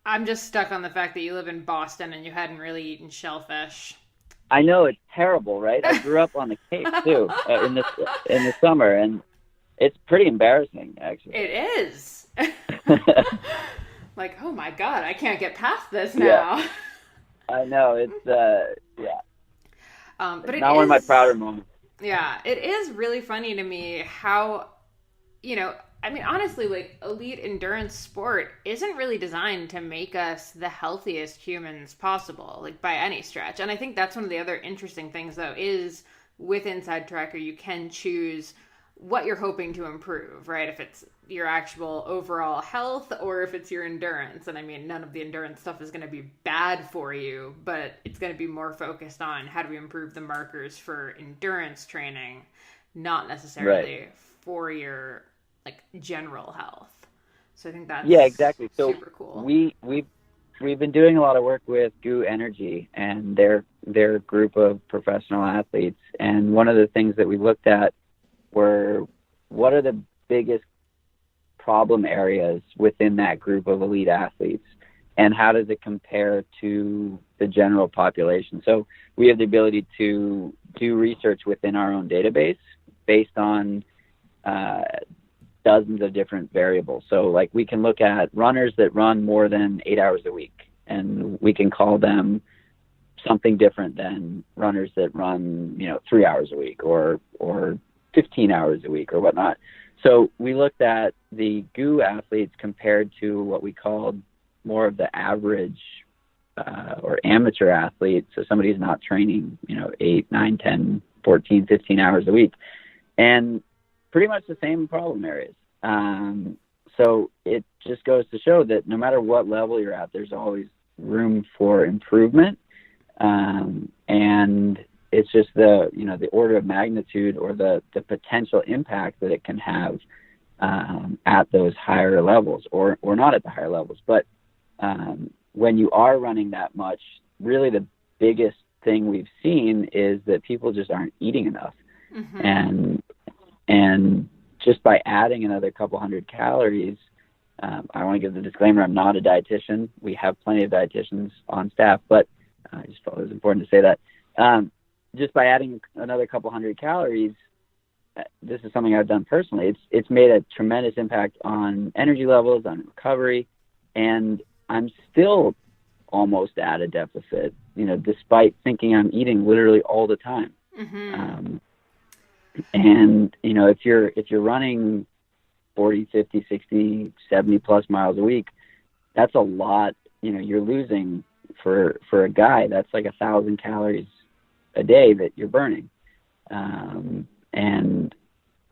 I'm just stuck on the fact that you live in Boston and you hadn't really eaten shellfish. I know, it's terrible, right? I grew up on the Cape too, in the summer, and it's pretty embarrassing, actually. It is. Like, oh my God, I can't get past this now. Yeah. I know, it's but it's not one of my prouder moments. Yeah, it is really funny to me how, honestly, like elite endurance sport isn't really designed to make us the healthiest humans possible, like by any stretch. And I think that's one of the other interesting things, though, is with Inside Tracker, you can choose what you're hoping to improve, right? If it's your actual overall health or if it's your endurance. And I mean, none of the endurance stuff is going to be bad for you, but it's going to be more focused on how do we improve the markers for endurance training, not necessarily for your like general health. So I think that's exactly. So super cool. We've been doing a lot of work with GU Energy and their group of professional athletes. And one of the things that we looked at were what are the biggest problem areas within that group of elite athletes, and how does it compare to the general population? So we have the ability to do research within our own database based on dozens of different variables. So like we can look at runners that run more than 8 hours a week, and we can call them something different than runners that run 3 hours a week or 15 hours a week or whatnot. So we looked at the GU athletes compared to what we called more of the average or amateur athlete. So somebody who's not training, 8, 9, 10, 14, 15 hours a week. And pretty much the same problem areas. So it just goes to show that no matter what level you're at, there's always room for improvement. And it's just the order of magnitude or the potential impact that it can have at those higher levels or not at the higher levels. But when you are running that much, really the biggest thing we've seen is that people just aren't eating enough. Mm-hmm. And just by adding another couple hundred calories, I want to give the disclaimer, I'm not a dietitian. We have plenty of dietitians on staff, but I just felt it was important to say that. Just by adding another couple hundred calories, this is something I've done personally. It's made a tremendous impact on energy levels, on recovery, and I'm still almost at a deficit, despite thinking I'm eating literally all the time. Mm-hmm. And if you're running 40, 50, 60, 70 plus miles a week, that's a lot. You're losing for a guy, that's like 1,000 calories a day that you're burning. And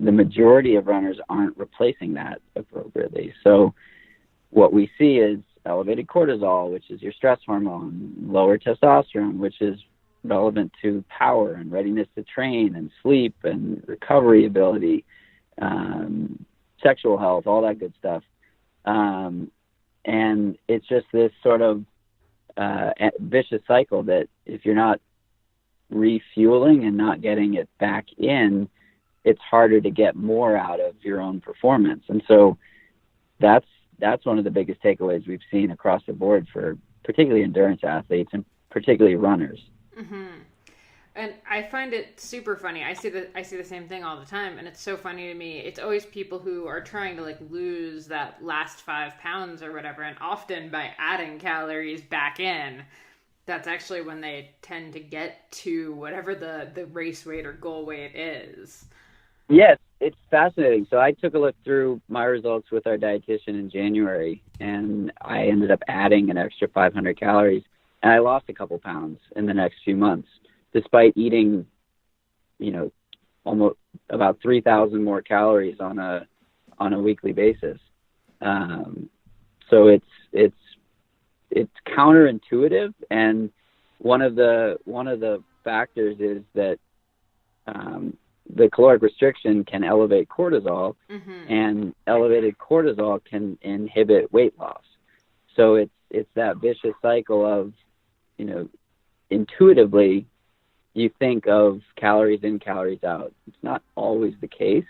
the majority of runners aren't replacing that appropriately. So what we see is elevated cortisol, which is your stress hormone, lower testosterone, which is relevant to power and readiness to train and sleep and recovery ability, sexual health, all that good stuff. And it's just this sort of vicious cycle that if you're not refueling and not getting it back in, it's harder to get more out of your own performance. And so that's one of the biggest takeaways we've seen across the board for particularly endurance athletes and particularly runners. Mm-hmm. And I find it super funny. I see the same thing all the time, and it's so funny to me. It's always people who are trying to lose that last 5 pounds or whatever, and often by adding calories back in, that's actually when they tend to get to whatever the race weight or goal weight is. Yes, it's fascinating. So I took a look through my results with our dietitian in January, and I ended up adding an extra 500 calories, and I lost a couple pounds in the next few months, despite eating, almost about 3,000 more calories on a weekly basis. So it's counterintuitive, and one of the factors is that the caloric restriction can elevate cortisol, and elevated cortisol can inhibit weight loss. So it's that vicious cycle of, intuitively you think of calories in, calories out. It's not always the case,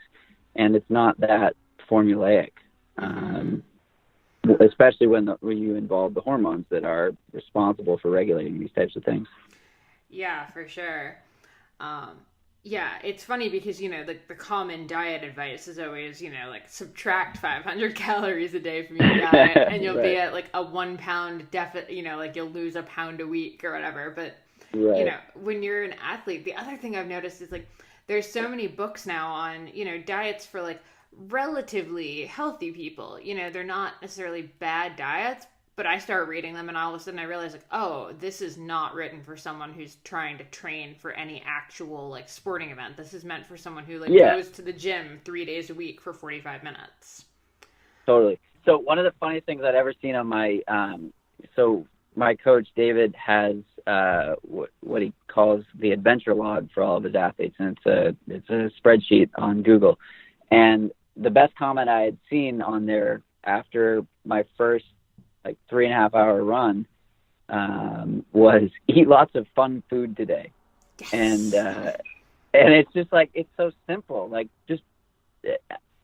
and it's not that formulaic, especially when you involve the hormones that are responsible for regulating these types of things. Yeah, for sure. Yeah, it's funny because, the common diet advice is always, subtract 500 calories a day from your diet and you'll be at a 1 pound deficit, you'll lose a pound a week or whatever. But, when you're an athlete, the other thing I've noticed is there's so many books now on, diets for relatively healthy people. They're not necessarily bad diets, but I start reading them and all of a sudden I realize oh, this is not written for someone who's trying to train for any actual sporting event. This is meant for someone who goes to the gym 3 days a week for 45 minutes. Totally. So one of the funniest things I've ever seen on my, my coach David has what he calls the adventure log for all of his athletes, and it's a spreadsheet on Google. And the best comment I had seen on there after my first 3.5 hour run was eat lots of fun food today. Yes. And it's just it's so simple.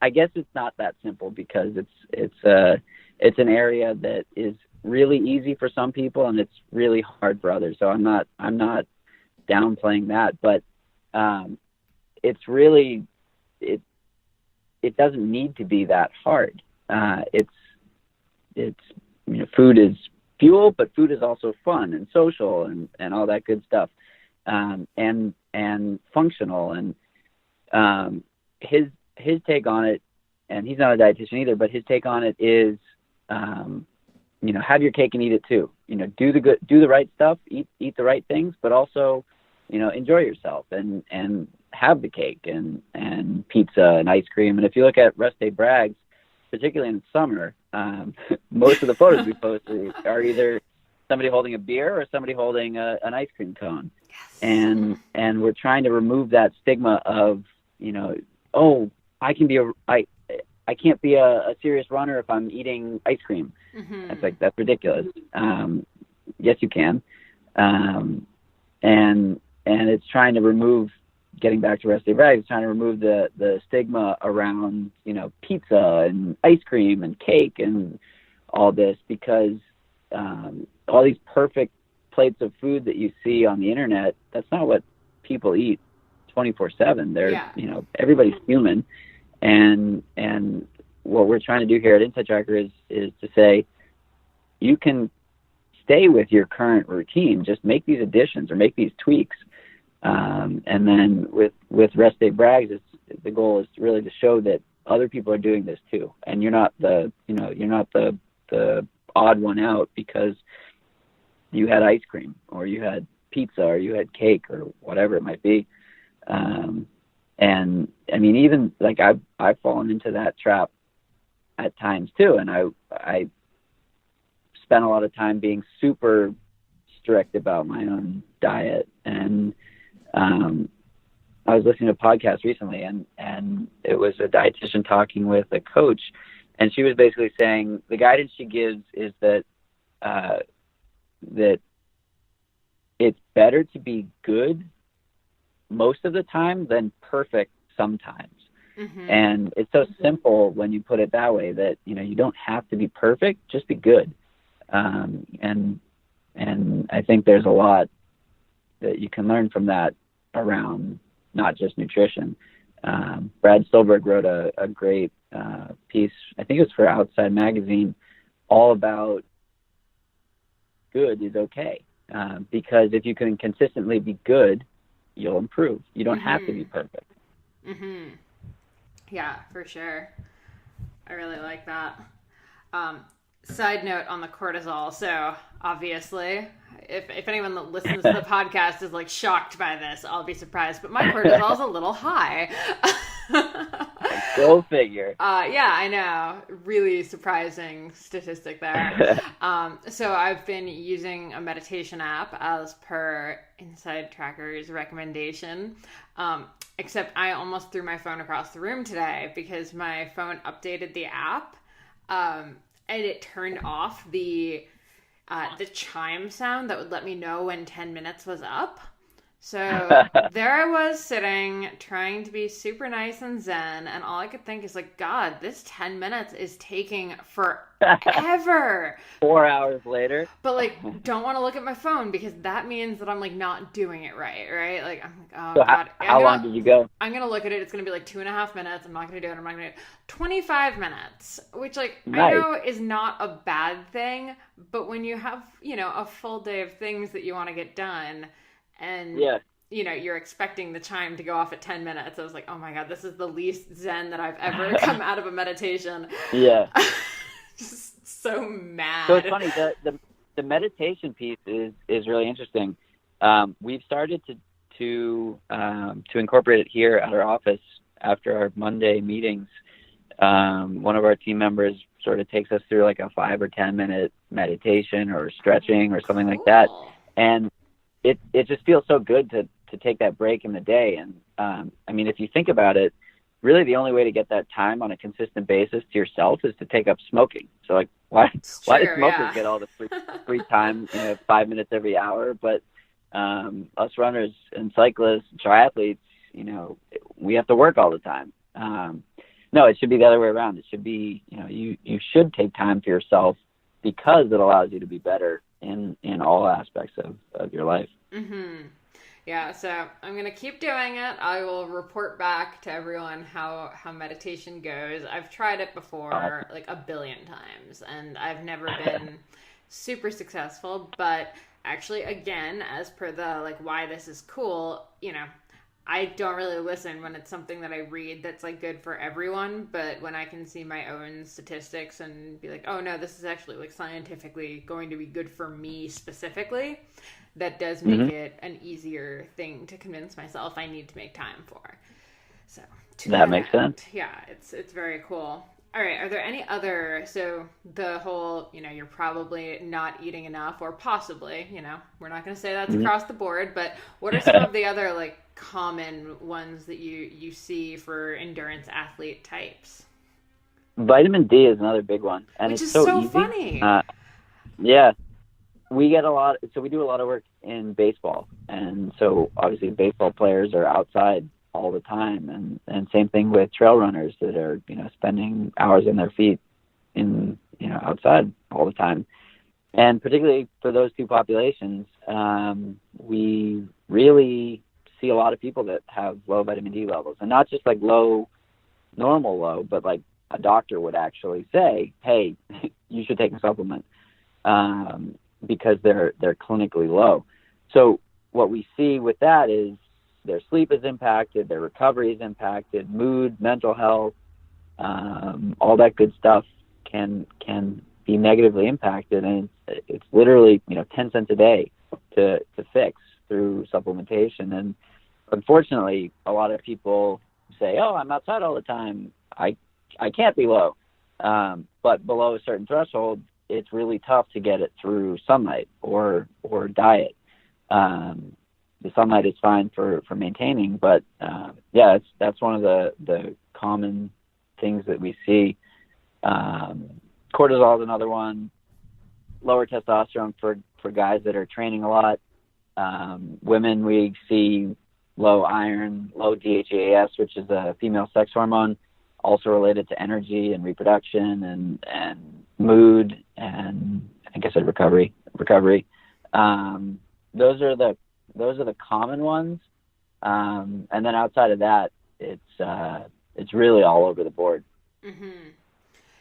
I guess it's not that simple because it's an area that is really easy for some people and it's really hard for others. So I'm not downplaying that, but it's really it doesn't need to be that hard. It's food is fuel, but food is also fun and social and all that good stuff, and functional. And his take on it, and he's not a dietitian either, but his take on it is, have your cake and eat it too. Do the right stuff, eat the right things, but also, enjoy yourself and have the cake and pizza and ice cream. And if you look at Rest Day Brags, particularly in summer, most of the photos we post are either somebody holding a beer or somebody holding an ice cream cone. Yes. And we're trying to remove that stigma of, I can't be a serious runner if I'm eating ice cream. Mm-hmm. That's ridiculous. Yes, you can. And it's trying to remove, getting back to Rest Day Brags, trying to remove the stigma around, pizza and ice cream and cake and all this, because all these perfect plates of food that you see on the internet, that's not what people eat 24/7. They're, everybody's human. And what we're trying to do here at Insight Tracker is to say, you can stay with your current routine, just make these additions or make these tweaks. And then with Rest Day Brags, the goal is really to show that other people are doing this too, and you're not the odd one out because you had ice cream or you had pizza or you had cake or whatever it might be. And I mean, even I've fallen into that trap at times too, and I spent a lot of time being super strict about my own diet. And I was listening to a podcast recently, and it was a dietitian talking with a coach, and she was basically saying the guidance she gives is that that it's better to be good most of the time than perfect sometimes. Mm-hmm. And it's so simple when you put it that way, that you don't have to be perfect, just be good. And I think there's a lot that you can learn from that around not just nutrition. Brad Stolberg wrote a great piece, I think it was for Outside Magazine, all about good is okay. because if you can consistently be good, you'll improve. You don't have to be perfect. Mm-hmm. Yeah, for sure. I really like that. Side note on the cortisol. So obviously, if anyone that listens to the podcast is like shocked by this, I'll be surprised. But my cortisol is a little high. Go figure. Yeah, I know. Really surprising statistic there. So I've been using a meditation app as per Inside Tracker's recommendation. Except I almost threw my phone across the room today because my phone updated the app. And it turned off the chime sound that would let me know when 10 minutes was up. So there I was sitting trying to be super nice and zen, and all I could think is like, God, this 10 minutes is taking forever. 4 hours later. But like, don't want to look at my phone because that means that I'm like not doing it right? Like, I'm like, oh so God. How long did you go? I'm going to look at it. It's going to be like 2.5 minutes. I'm not going to do it. I'm not going to do it. 25 minutes, which like, nice. I know is not a bad thing, but when you have, a full day of things that you want to get done, and you're expecting the chime to go off at 10 minutes. I was like, oh my God, this is the least zen that I've ever come out of a meditation. Yeah. Just so mad. So it's funny, the meditation piece is really interesting. We've started to incorporate it here at our office after our Monday meetings. One of our team members sort of takes us through like a 5 or 10 minute meditation or stretching or something like that. And it just feels so good to take that break in the day. And I mean, if you think about it, really the only way to get that time on a consistent basis to yourself is to take up smoking. So like, why do smokers get all the free time, 5 minutes every hour? But us runners and cyclists, and triathletes, we have to work all the time. No, it should be the other way around. It should be, you should take time for yourself because it allows you to be better in all aspects of your life. Mm-hmm. Yeah, so I'm going to keep doing it. I will report back to everyone how meditation goes. I've tried it before like a billion times, and I've never been super successful. But actually, again, as per the like why this is cool, I don't really listen when it's something that I read that's like good for everyone, but when I can see my own statistics and be like, oh no, this is actually like scientifically going to be good for me specifically, that does make it an easier thing to convince myself I need to make time for. So that makes sense. Yeah, it's very cool. All right, are there any other, so the whole, you're probably not eating enough, or possibly, we're not going to say that's across the board, but what are some of the other like common ones that you see for endurance athlete types? Vitamin D is another big one, and which it's is so easy. Funny. Yeah, we get we do a lot of work in baseball, and so obviously baseball players are outside all the time, and same thing with trail runners that are spending hours on their feet in outside all the time. And particularly for those two populations, we really see a lot of people that have low vitamin D levels, and not just like normal low, but like a doctor would actually say, hey, you should take a supplement because they're clinically low. So what we see with that is their sleep is impacted, their recovery is impacted, mood, mental health, all that good stuff can be negatively impacted, and it's literally 10 cents a day to fix through supplementation. And unfortunately, a lot of people say, "Oh, I'm outside all the time. I can't be low," but below a certain threshold, it's really tough to get it through sunlight or diet. The sunlight is fine for maintaining, but that's one of the common things that we see. Cortisol is another one. Lower testosterone for guys that are training a lot. Women, we see low iron, low DHEAS, which is a female sex hormone, also related to energy and reproduction and mood and I guess recovery. Those are the common ones. And then outside of that, it's really all over the board. Mm-hmm.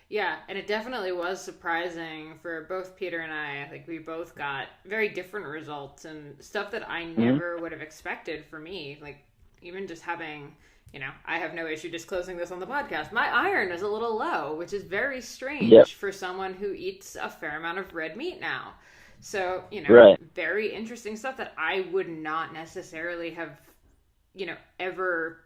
Yeah, and it definitely was surprising for both Peter and I. Like, we both got very different results and stuff that I Hmm. never would have expected for me. Like, even just having, I have no issue disclosing this on the podcast. My iron is a little low, which is very Yep. strange for someone who eats a fair amount of red meat now. So, Right. very interesting stuff that I would not necessarily have, ever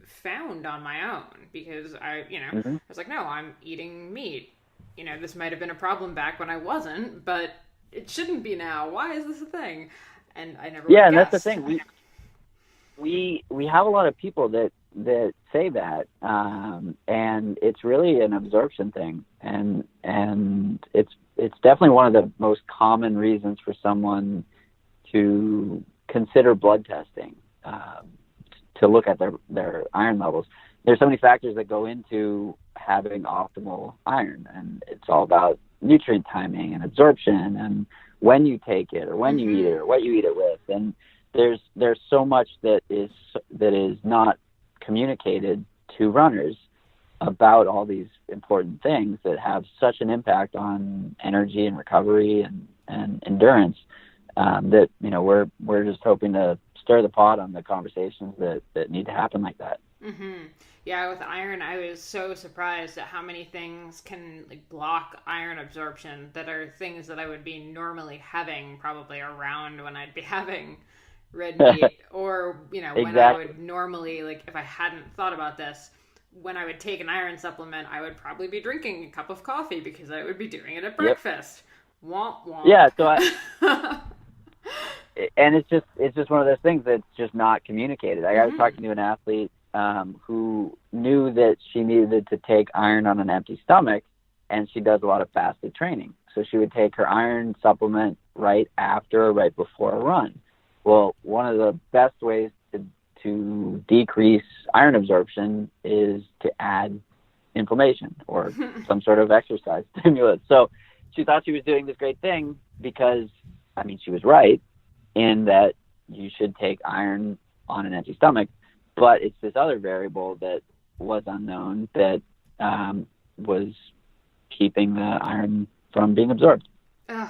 found on my own because I Hmm. was like, no, I'm eating meat. This might have been a problem back when I wasn't, but it shouldn't be now. Why is this a thing? And I never would Yeah, have and that's the guessed. thing. We have a lot of people that say that, and it's really an absorption thing, and it's definitely one of the most common reasons for someone to consider blood testing, to look at their iron levels. There's so many factors that go into having optimal iron, and it's all about nutrient timing and absorption and when you take it or when you eat it Mm-hmm. or what you eat it with. And there's so much that is not communicated to runners about all these important things that have such an impact on energy and recovery and endurance, that we're just hoping to stir the pot on the conversations that need to happen like that. Mm-hmm. Yeah, with iron, I was so surprised at how many things can like block iron absorption that are things that I would be normally having probably around when I'd be having red meat, or when I Exactly. would normally, like, if I hadn't thought about this, when I would take an iron supplement, I would probably be drinking a cup of coffee because I would be doing it at Yep. breakfast. Womp Yeah. So womp. and it's just one of those things that's just not communicated. I was Mm-hmm. talking to an athlete, who knew that she needed to take iron on an empty stomach, and she does a lot of fasted training. So she would take her iron supplement right after or right before a run. Well, one of the best ways to decrease iron absorption is to add inflammation or some sort of exercise stimulus. So she thought she was doing this great thing because, I mean, she was right in that you should take iron on an empty stomach, but it's this other variable that was unknown that, was keeping the iron from being absorbed. Ugh.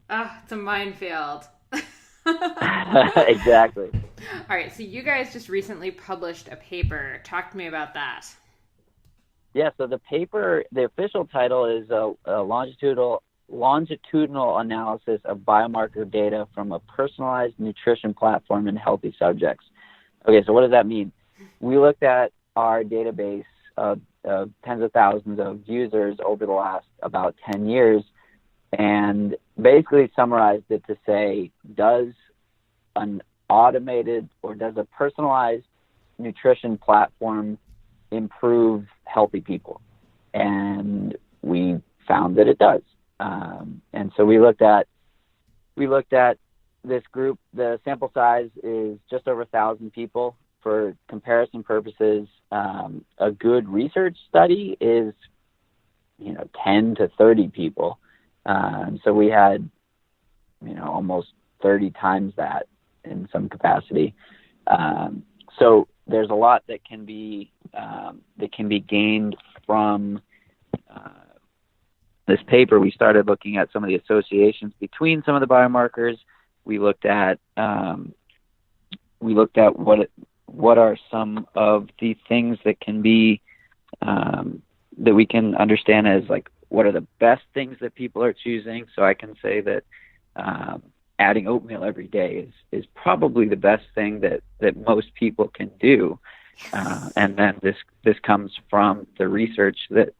Ugh, it's a minefield. Exactly. All right, so you guys just recently published a paper. Talk to me about that. Yeah. So the paper, the official title is a longitudinal analysis of biomarker data from a personalized nutrition platform in healthy subjects. Okay, so what does that mean? We looked at our database of tens of thousands of users over the last about 10 years and basically summarized it to say, does an automated or does a personalized nutrition platform improve healthy people? And we found that it does. And so we looked at this group. The sample size is just over 1,000 people. For comparison purposes, a good research study is 10 to 30 people. So we had almost 30 times that in some capacity. So there's a lot that can be gained from this paper. We started looking at some of the associations between some of the biomarkers. We looked at what are some of the things that can be, that we can understand as, like, what are the best things that people are choosing. So I can say that adding oatmeal every day is probably the best thing that most people can do. And then this comes from the research that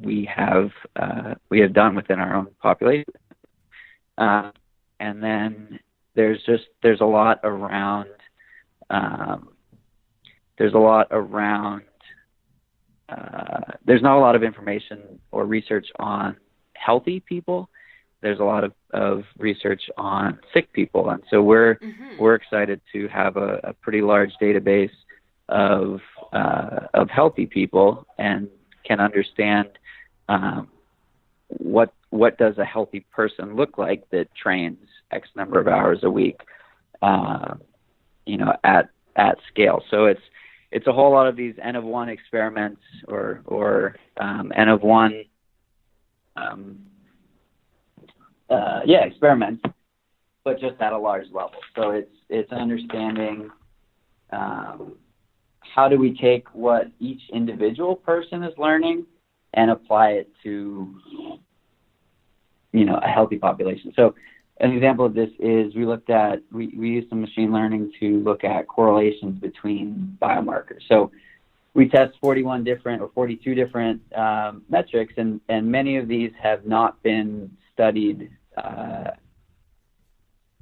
we have done within our own population. And then there's a lot around there's not a lot of information or research on healthy people. There's a lot of research on sick people, and so we're excited to have a pretty large database of healthy people and can understand what does a healthy person look like that trains X number of hours a week, at scale. So it's a whole lot of these N of 1 experiments or N of 1 experiments, but just at a large level. So it's understanding how do we take what each individual person is learning and apply it to, a healthy population. So an example of this is we used some machine learning to look at correlations between biomarkers. So we test 42 different metrics, and many of these have not been studied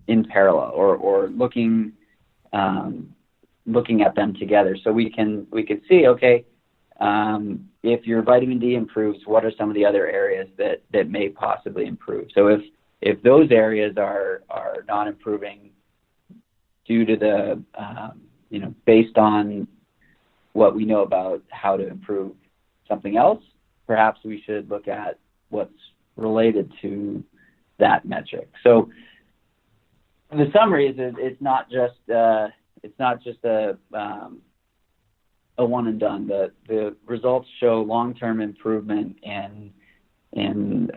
in parallel or looking at them together. So we can see, okay, if your vitamin D improves, what are some of the other areas that may possibly improve? So if those areas are not improving due to the based on what we know about how to improve something else, perhaps we should look at what's related to that metric. So the summary is it's not just a one and done. The results show long-term improvement in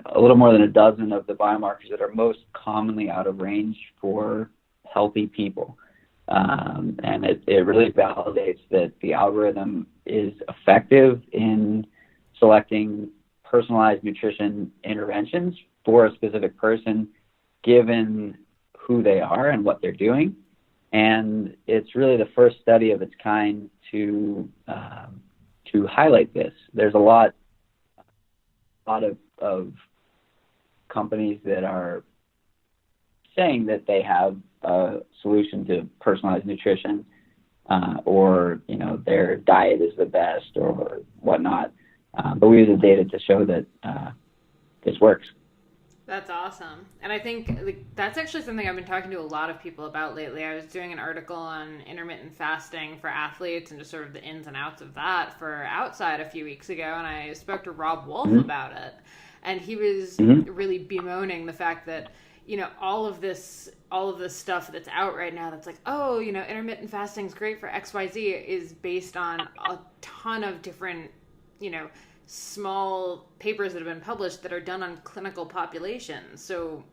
a little more than a dozen of the biomarkers that are most commonly out of range for healthy people. And it really validates that the algorithm is effective in selecting personalized nutrition interventions for a specific person, given who they are and what they're doing. And it's really the first study of its kind to highlight this. There's a lot of companies that are saying that they have a solution to personalized nutrition, or their diet is the best or whatnot. But we use the data to show that this works. That's awesome. And I think that's actually something I've been talking to a lot of people about lately. I was doing an article on intermittent fasting for athletes and just sort of the ins and outs of that for Outside a few weeks ago. And I spoke to Rob Wolf about it. And he was really bemoaning the fact that, all of this stuff that's out right now that's like, intermittent fasting is great for XYZ is based on a ton of different, small papers that have been published that are done on clinical populations. So,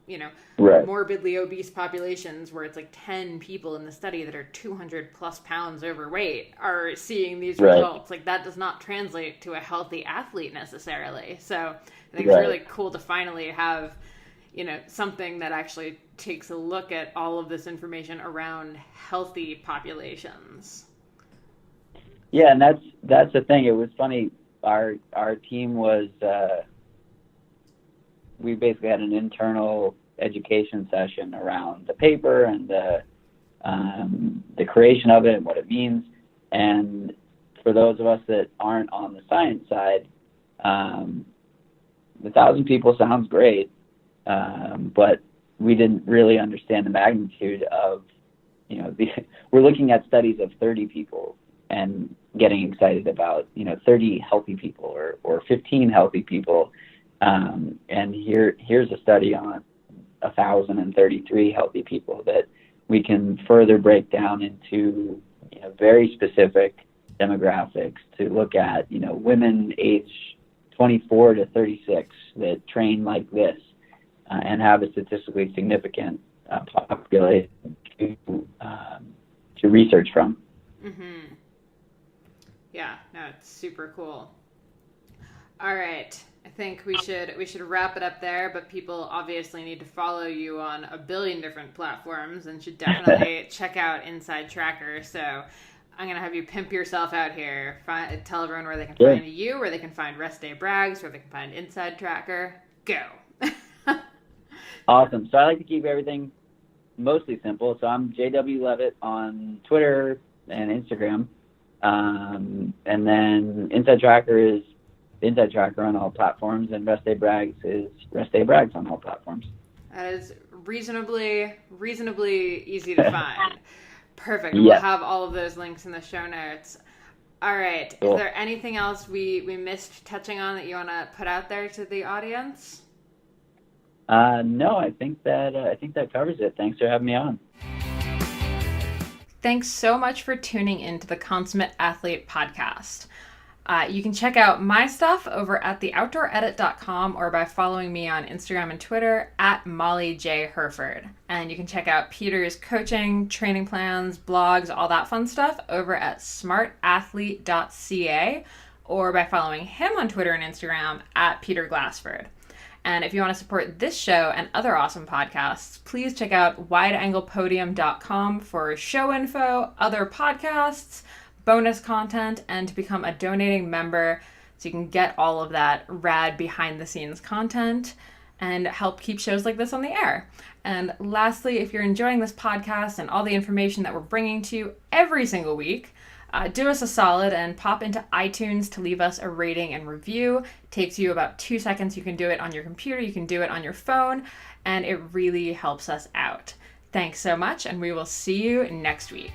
right. Morbidly obese populations where it's like 10 people in the study that are 200 plus pounds overweight are seeing these results. Like that does not translate to a healthy athlete necessarily. So I think it's really cool to finally have, something that actually takes a look at all of this information around healthy populations. Yeah. And that's the thing. It was funny. Our team was, we basically had an internal education session around the paper and the creation of it and what it means. And for those of us that aren't on the science side, 1,000 people sounds great, but we didn't really understand the magnitude of, we're looking at studies of 30 people and getting excited about, 30 healthy people or 15 healthy people. And here's a study on 1,033 healthy people that we can further break down into, very specific demographics to look at, women age 24 to 36 that train like this and have a statistically significant population to research from. Mm-hmm. Yeah, no, it's super cool. All right. I think we should wrap it up there, but people obviously need to follow you on a billion different platforms and should definitely check out Inside Tracker. So I'm going to have you pimp yourself out here. Tell everyone where they can find you, where they can find Rest Day Brags, where they can find Inside Tracker. Go. Awesome. So I like to keep everything mostly simple. So I'm JW Levitt on Twitter and Instagram. And then Inside Tracker is Inside Tracker on all platforms, and Rest Day Brags is Rest Day Brags on all platforms. That is reasonably easy to find. Perfect. Yes. We'll have all of those links in the show notes. All right. Cool. Is there anything else we missed touching on that you want to put out there to the audience? No, I think that covers it. Thanks for having me on. Thanks so much for tuning into the Consummate Athlete podcast. You can check out my stuff over at theoutdooredit.com or by following me on Instagram and Twitter at Molly J. Herford. And you can check out Peter's coaching, training plans, blogs, all that fun stuff over at smartathlete.ca or by following him on Twitter and Instagram at Peter Glassford. And if you want to support this show and other awesome podcasts, please check out wideanglepodium.com for show info, other podcasts, bonus content, and to become a donating member so you can get all of that rad behind the scenes content and help keep shows like this on the air. And lastly, if you're enjoying this podcast and all the information that we're bringing to you every single week, do us a solid and pop into iTunes to leave us a rating and review. It takes you about 2 seconds. You can do it on your computer, you can do it on your phone, and it really helps us out. Thanks so much, and we will see you next week.